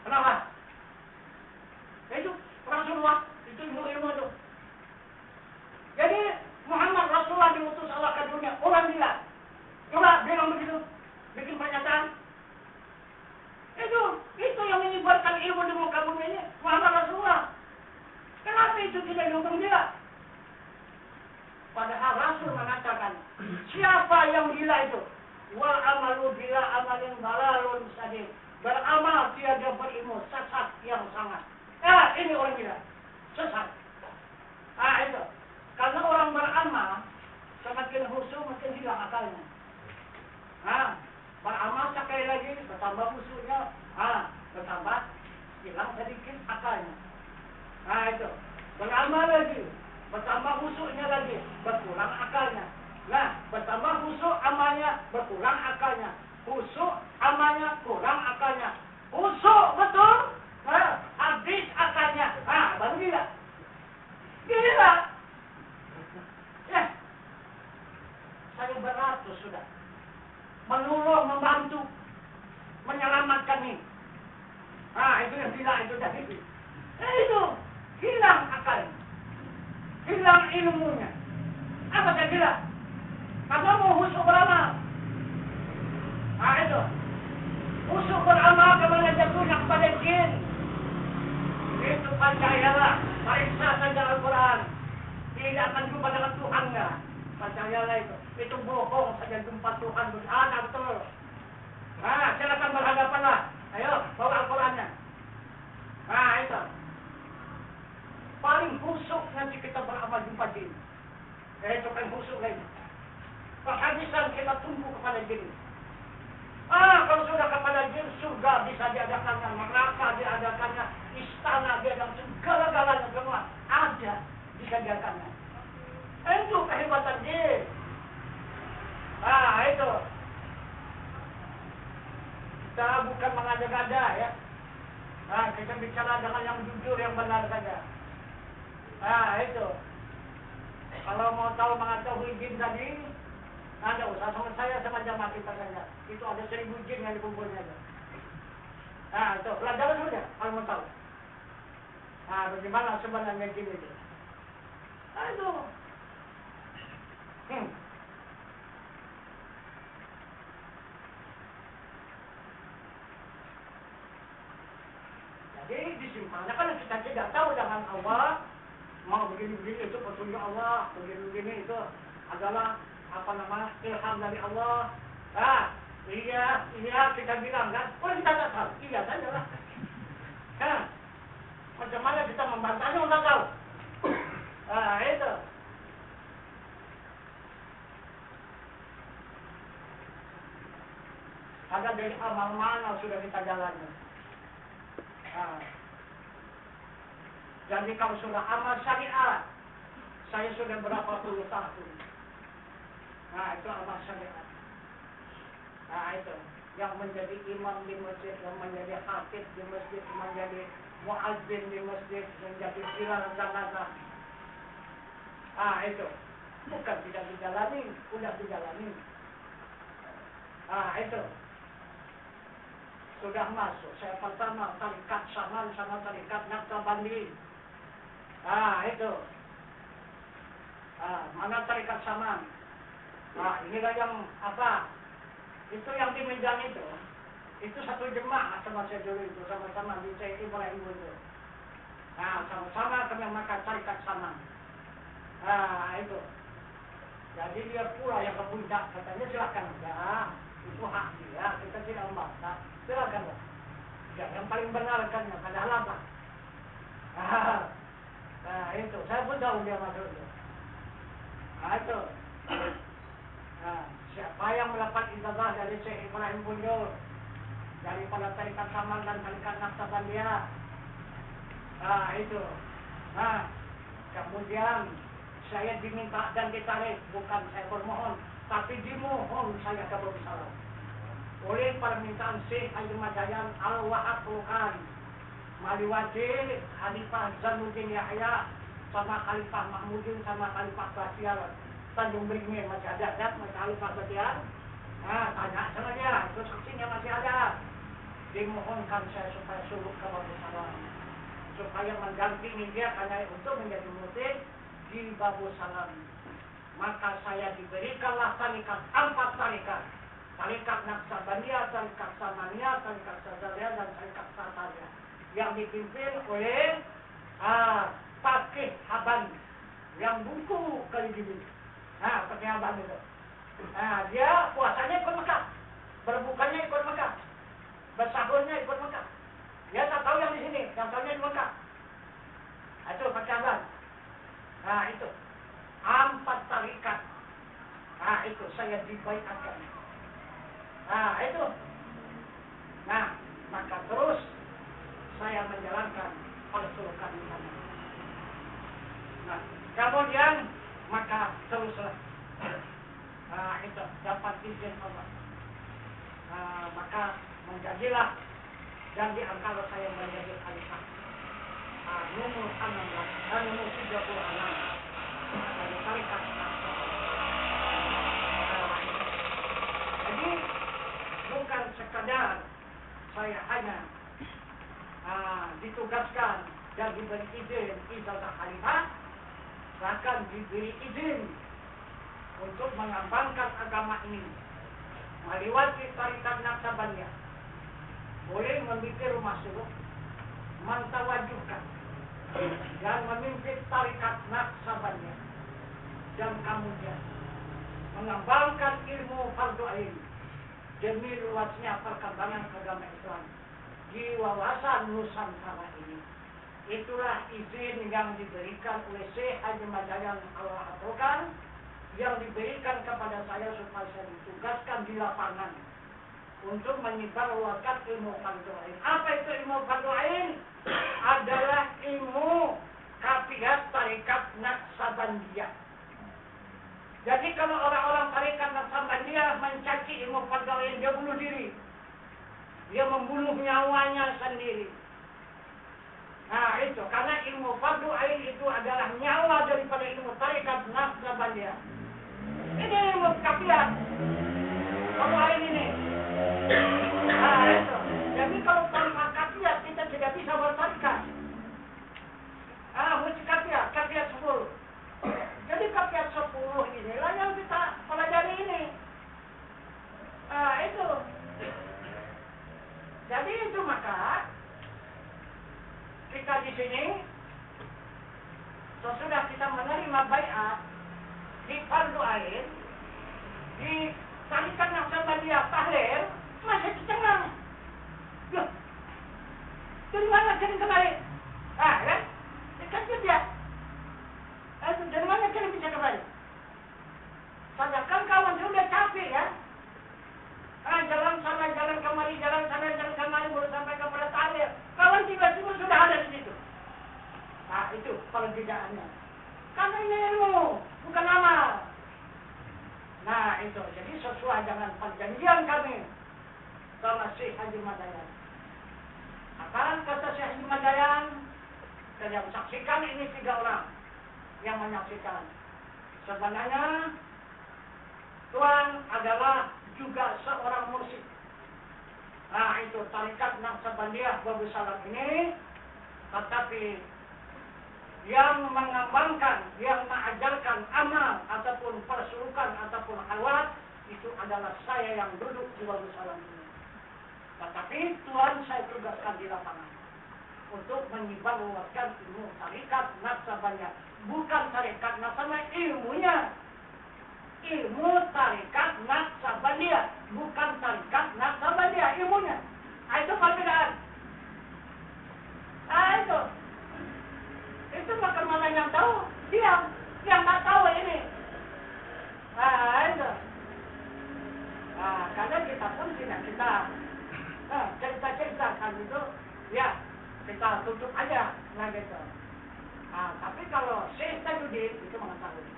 Kenapa? Itu Rasulullah, itu ilmu itu. Jadi Muhammad Rasulullah diutus Allah ke dunia, orang gila. Coba bilang begitu, bikin pernyataan. Itu yang menyebarkan ilmu di muka bumi ini, Muhammad Rasulullah. Kenapa itu tidak dihukum gila? Padahal Rasul mengatakan, siapa yang gila itu? Wal amalu bila amalin dalalun sadid. Beramal tiada berilmu, sesat yang sangat. Ini orang gila. Sesat. Itu. Karena orang beramal, semakin khusyuk, makin hilang akalnya. Beramal sekali lagi, bertambah khusyuknya, bertambah hilang sedikit akalnya. Itu. Beramal lagi, bertambah khusyuknya lagi, berkurang akalnya. Bertambah khusyuk amalnya, berkurang akalnya. Khusyuk amalnya, kurang akalnya. Khusyuk betul, habis akalnya. Baru gila. Gila. Saya beratus sudah menolong, membantu, menyelamatkan ini. Itu yang gila itu tadi. Itu hilang akalnya, hilang ilmunya. Apa saya gila? Karena mau khusyuk beramal. Itu khusyuk beramal kepada jatuhnya kepada jin. Itu percayalah, periksa saja Al-Quran. Tidak akan jumpa dengan Tuhan enggak. Percayalah itu bohong saja jumpa Tuhan. Betul. Silakan berhadapanlah. Ayo, bawa Al-Qurannya. Itu. Paling khusyuk nanti kita beramal jumpa jin. Itu kan khusyuk lagi. Kehabisan kita tumbuh kepada jin. Kalau sudah kepada jin, surga bisa diadakannya, neraka diadakannya, istana diadakannya, segala-galanya semua ada bisa diadakannya. Itu kehebatan jin. Itu. Kita bukan mengada-gada ya. Kita bicara dengan yang jujur, yang benar saja. Itu. Kalau mau tahu mengetahui jin tadi, ada usah sama saya sama jamaah kita saja. Itu ada 1000 jin yang dikumpulnya itu. Itu pelajaran sudah kalau mau tahu. Bagaimana sebenarnya jin itu? Itu. Jadi disimpulnya kan kita tidak tahu dengan Allah. Mau begini-begini itu petunjuk Allah, begini-begini itu adalah ilham dari Allah. Iya, kita bilang kan, kalau kita nggak tahu, iya saja lah. Nah, macam mana kita membantahnya nggak tahu. Nah, itu. Ada dari amal mana sudah kita jalani. Nah, jadi kalau sudah amal syariat, saya sudah berapa puluh tahun. Nah, itu amal syariat. Nah, itu. Yang menjadi imam di masjid, yang menjadi khatib di masjid, menjadi muadzin di masjid, menjadi bilal janazah. Ah, itu. Bukan tidak dijalani, sudah dijalani. Ah, itu. Sudah masuk. Saya pertama tarikat Saman sama tarikat Naqsabandi. Ah, itu. Ah, mana tarikat Saman? Ah, inilah yang apa? Itu yang di Medan itu satu jemaah sama saya dulu itu, sama-sama di Syekh Ibrahim itu. Nah, sama-sama kami makan tarikat Saman. Nah, itu. Jadi dia pula yang ke puncak, katanya silakan enggak, itu hak dia, kita tidak membantah, silakanlah. Ya, yang paling benar kan, padahal apa? Nah, itu, saya pun tahu dia masuk itu. Nah, itu. Nah, siapa yang mendapat ijazah dari Syekh Ibrahim Bunjul, daripada tarikat Saman dan tarikat Naqsabandiyah. Nah, itu. Nah, kemudian saya diminta dan ditarik, bukan saya bermohon, tapi dimohon saya ke Darussalam oleh permintaan Syekh Haji Madayan Al-Wahab Lukan, Maliwati, Khalifah Zainuddin Yahya, sama Khalifah Mahmudin, sama Khalifah Batiar Tanjung Beringin masih ada kan, masih Khalifah Batiar. Nah, tanya sama dia, itu saksinya masih ada. Dimohonkan saya supaya suruh ke Darussalam, supaya mendampingi dia karena untuk menjadi murid di Darussalam. Maka saya diberikanlah tarikat, 4 tarikat. Tarikat Naqsabandiyah, tarikat Samaniyah, tarikat Sadzaliyah, dan tarikat Satariyah. Yang dipimpin oleh Fakih Haban, yang buku kali gini. Nah, Fakih Haban itu. Nah, dia puasanya ikut Mekah, berbukanya ikut Mekah, bersahurnya ikut Mekah. Dia tak tahu yang di sini, yang tahunya di Mekah. Itu Fakih Haban. Nah, itu 4 tarikat. Nah, itu saya dibaiatkan. Nah, itu. Nah, maka terus saya menjalankan pasukan di sana. Nah, kemudian maka teruslah. Nah, itu dapat izin Allah. Nah, maka menjadilah dan di antara saya menjadi khalifah. Nomor 16, nomor 36 dari tarikat Naqsabandiyah. Jadi bukan sekadar saya hanya ditugaskan dan diberi izin ijazah khalifah, bahkan diberi izin untuk mengembangkan agama ini melewati tarikat Naqsabandiyah. Boleh membuat rumah suluk, mentawajuhkan dan memimpin tarikat Naqsabandiyah, dan kemudian mengembangkan ilmu fardu ain demi luasnya perkembangan agama Islam di wawasan Nusantara ini. Itulah izin yang diberikan oleh Syekh Haji Madayan Al-Wahab Lukan, yang diberikan kepada saya supaya saya ditugaskan di lapangan untuk menyebarluaskan ilmu fardu ain. Apa itu ilmu fardu ain? Adalah ilmu kafiat tarikat Naqsabandiyah. Jadi kalau orang-orang tarikat Naqsabandiyah mencaci ilmu fardu ain, dia bunuh diri. Dia membunuh nyawanya sendiri. Nah, itu karena ilmu fardu ain itu adalah nyawa daripada ilmu tarikat Naqsabandiyah. Ini ilmu kafiat fardu ain ini. Nah, itu. Jadi kalau tanpa kafiat kita tidak bisa bertarikat. Mesti kafiat 10. Jadi kafiat 10 inilah yang kita pelajari ini. Itu. Jadi itu maka kita di sini sesudah kita menerima baiat di fardu ain, di tarikat Naqsabandiyah tahlil masih cengang. Loh, dari mana kirim kembali? Ah, kan? Kan dia. Dari mana kirim bisa kembali? Sedangkan kawan sudah capek ya. Jalan sana, jalan kemari, jalan sana, jalan kemari, baru sampai kepada tahlil. Kawan tiba-tiba sudah ada di situ. Nah, itu perbedaannya. Karena ini ilmu, bukan amal. Nah, itu. Jadi sesuai dengan perjanjian kami sama Syekh Haji Madayan. Akan kata Syekh Haji Madayan, dan yang saksikan ini 3 orang yang menyaksikan. Sebenarnya Tuan adalah juga seorang mursyid. Nah, itu tarikat Naqsabandiyah Babus Salam ini, tetapi yang mengembangkan, yang mengajarkan amal ataupun persulukan ataupun halwat itu adalah saya yang duduk di Babus Salam ini. Tetapi Tuhan saya tugaskan di lapangan untuk menyebarluaskan ilmu tarikat Naqsabandiyah, bukan tarikat Naqsabandiyah ilmunya. Ilmu tarikat Naqsabandiyah, bukan tarikat Naqsabandiyah ilmunya. Itu perbedaan. Itu maka mana yang tahu, diam. Yang tak tahu ini. Itu. Karena kita pun tidak cerita-ceritakan itu, ya kita tutup aja, nah gitu. Tapi kalau Syekh Tajuddin itu mengetahui.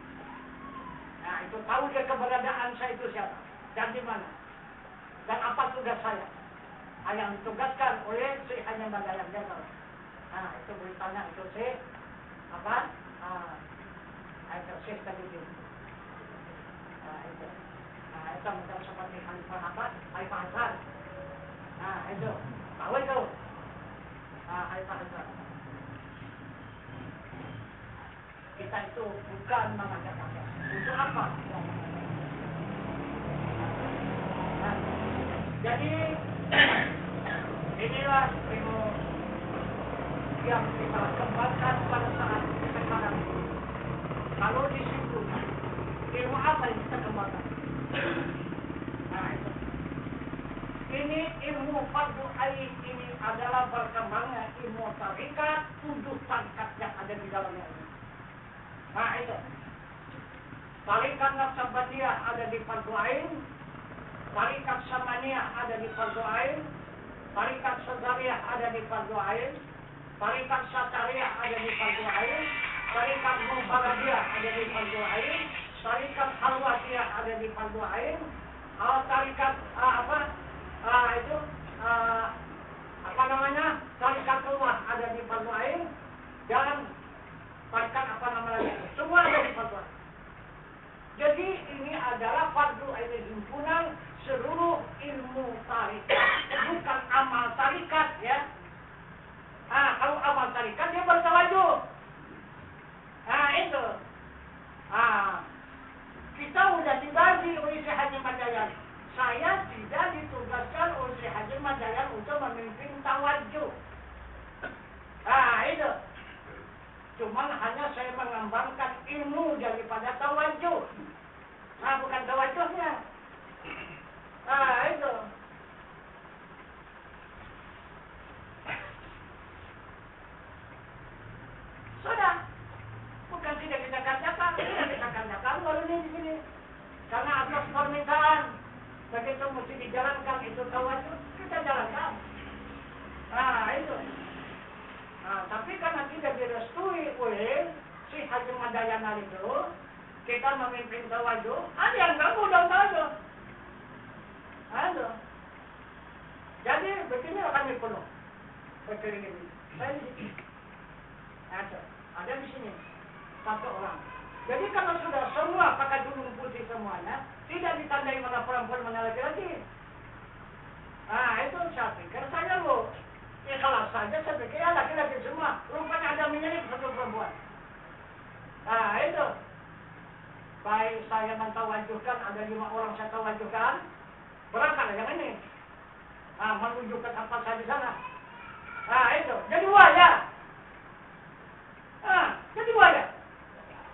Nah, itu tahu dia keberadaan saya itu siapa dan di mana dan apa tugas saya. Yang ditugaskan oleh Syekh Haji Madayan dia tahu. Nah, itu boleh tanya itu Syekh apa? Itu Syekh Tajuddin. Itu. Itu macam seperti Khalifah apa? Khalifah Hasan. Itu tahu itu. Khalifah Hasan. Kita itu bukan mengajak apa. Untuk apa? Jadi inilah ilmu yang kita kembangkan pada saat sekarang. Kalau di situ ilmu apa yang kita kembangkan? Itu. Ini ilmu fardu ain ini adalah berkembangnya ilmu tarikat, 7 tarikat yang ada di dalamnya ini. Itu. Tarikat Naqsabandiyah ada di fardu ain, tarikat Samaniyah ada di fardu ain, tarikat Sadariyah ada di fardu ain, tarikat Satariyah ada di fardu ain, tarikat Mubaradiyah ada di fardu ain, tarikat Halwatiyah ada di fardu ain, tarikat tarikat Rumah ada di fardu ain, dan tarikat semua ada di fardu ain. Jadi ini adalah fardu ain himpunan seluruh ilmu tarikat, bukan amal tarikat ya. Kalau amal tarikat dia bertawajuh. Itu. Kita sudah dibagi oleh Syekh Haji Madayan. Saya tidak ditugaskan oleh Syekh Haji Madayan untuk memimpin tawajuh. Itu. Cuman hanya saya mengembangkan ilmu daripada tawajuh. Bukan tawajuhnya. Itu. Sudah. Bukan tidak kita katakan baru ini di sini. Karena atas permintaan begitu mesti dijalankan itu tawajuh, kita jalankan. Itu. Tapi karena tidak direstui oleh si Haji Madayan itu, kita memimpin tawajuh, ada yang ganggu dalam tawajuh. Jadi begini kami penuh. Begini. Saya di sini. Ada di sini 1 orang. Jadi kalau sudah semua pakai dulung putih semuanya, tidak ditandai mana perempuan mana laki-laki. Itu saya pikir saya loh. Kalau saja saya pikir ya laki-laki semua. Rupanya ada menyelip 1 perempuan. Itu. Baik saya mentawajuhkan, ada 5 orang saya tawajuhkan. Berangkat yang ini. Menuju ke tempat saya di sana. Itu. Jadi wajah. Jadi wajah.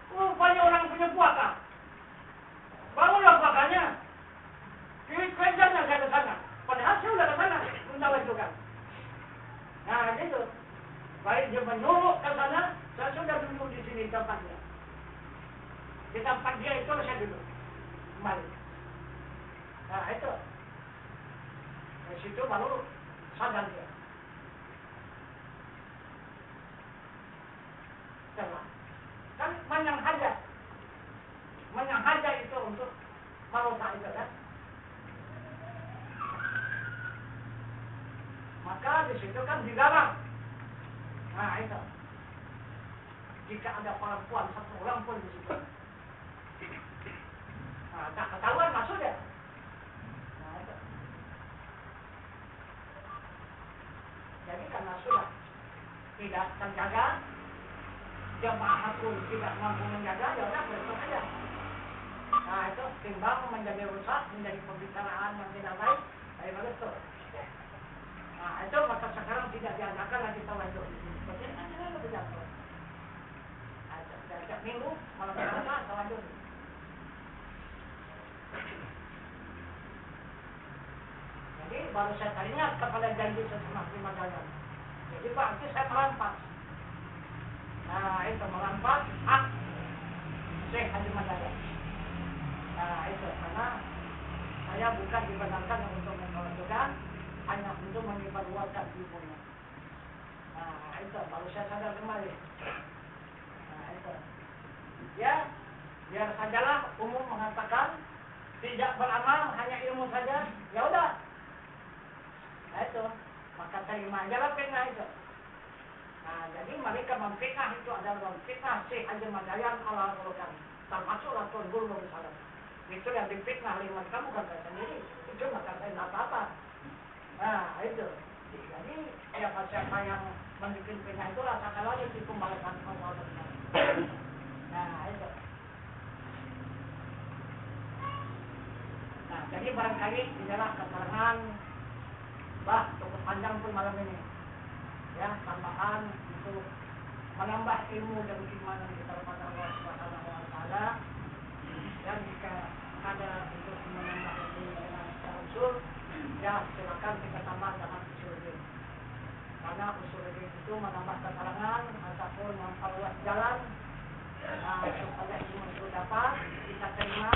Rupanya orang punya puaka. Bangunlah puakanya. Di tempat dia itu saya duduk. Kembali. Nah itu. Dari situ baru sadar dia. Setelah. Kan manyang haja. Manyang haja itu untuk marosa itu kan. Maka di situ kan dilarang. Nah itu. Jika ada perempuan satu orang pun di situ. Nah, tak ketahuan maksudnya. Nah itu. Jadi karena sudah tidak terjaga, jemaah pun tidak mampu menjaga, ya udah besok aja. Nah itu timbang menjadi rusak, menjadi pembicaraan yang tidak baik, daripada itu. Nah itu maka sekarang tidak diadakan lagi tawaduk. Seperti kan lebih jatuh. Setiap minggu malam Selasa tawaduk. Jadi baru saya teringat kepada janji sesama lima jalan. Jadi berarti saya merampas. Nah itu merampas hak Syekh Haji Madaya. Nah itu karena saya bukan dibenarkan untuk mengajukan, hanya untuk menyebarluaskan ilmunya. Nah itu baru saya sadar kembali. Nah itu. Ya, biar sajalah umum mengatakan tidak beramal hanya ilmu saja. Ya udah. Nah itu. Maka terima aja lah fitnah itu. Nah jadi mereka memfitnah itu adalah memfitnah Syekh Haji Madaya ala Al-Qur'an. Termasuklah Tuan Guru misalnya. Itu yang difitnah lewat kamu kan saya sendiri. Itu maka saya tidak apa-apa. Nah itu. Jadi siapa-siapa yang membuat fitnah itu rasakan lagi di pembalasan Allah. Nah itu. Nah jadi barangkali inilah keterangan bah cukup panjang pun malam ini. Ya tambahan untuk menambah ilmu dan keimanan kita kepada Allah Subhanahu wa taala. Dan jika ada untuk menambah ilmu dengan secara usul, ya silakan kita tambah dengan usul ini. Karena usul ini itu menambah keterangan ataupun memperluas jalan supaya ilmu itu dapat kita terima,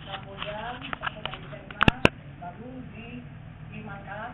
kemudian setelah diterima baru diimankan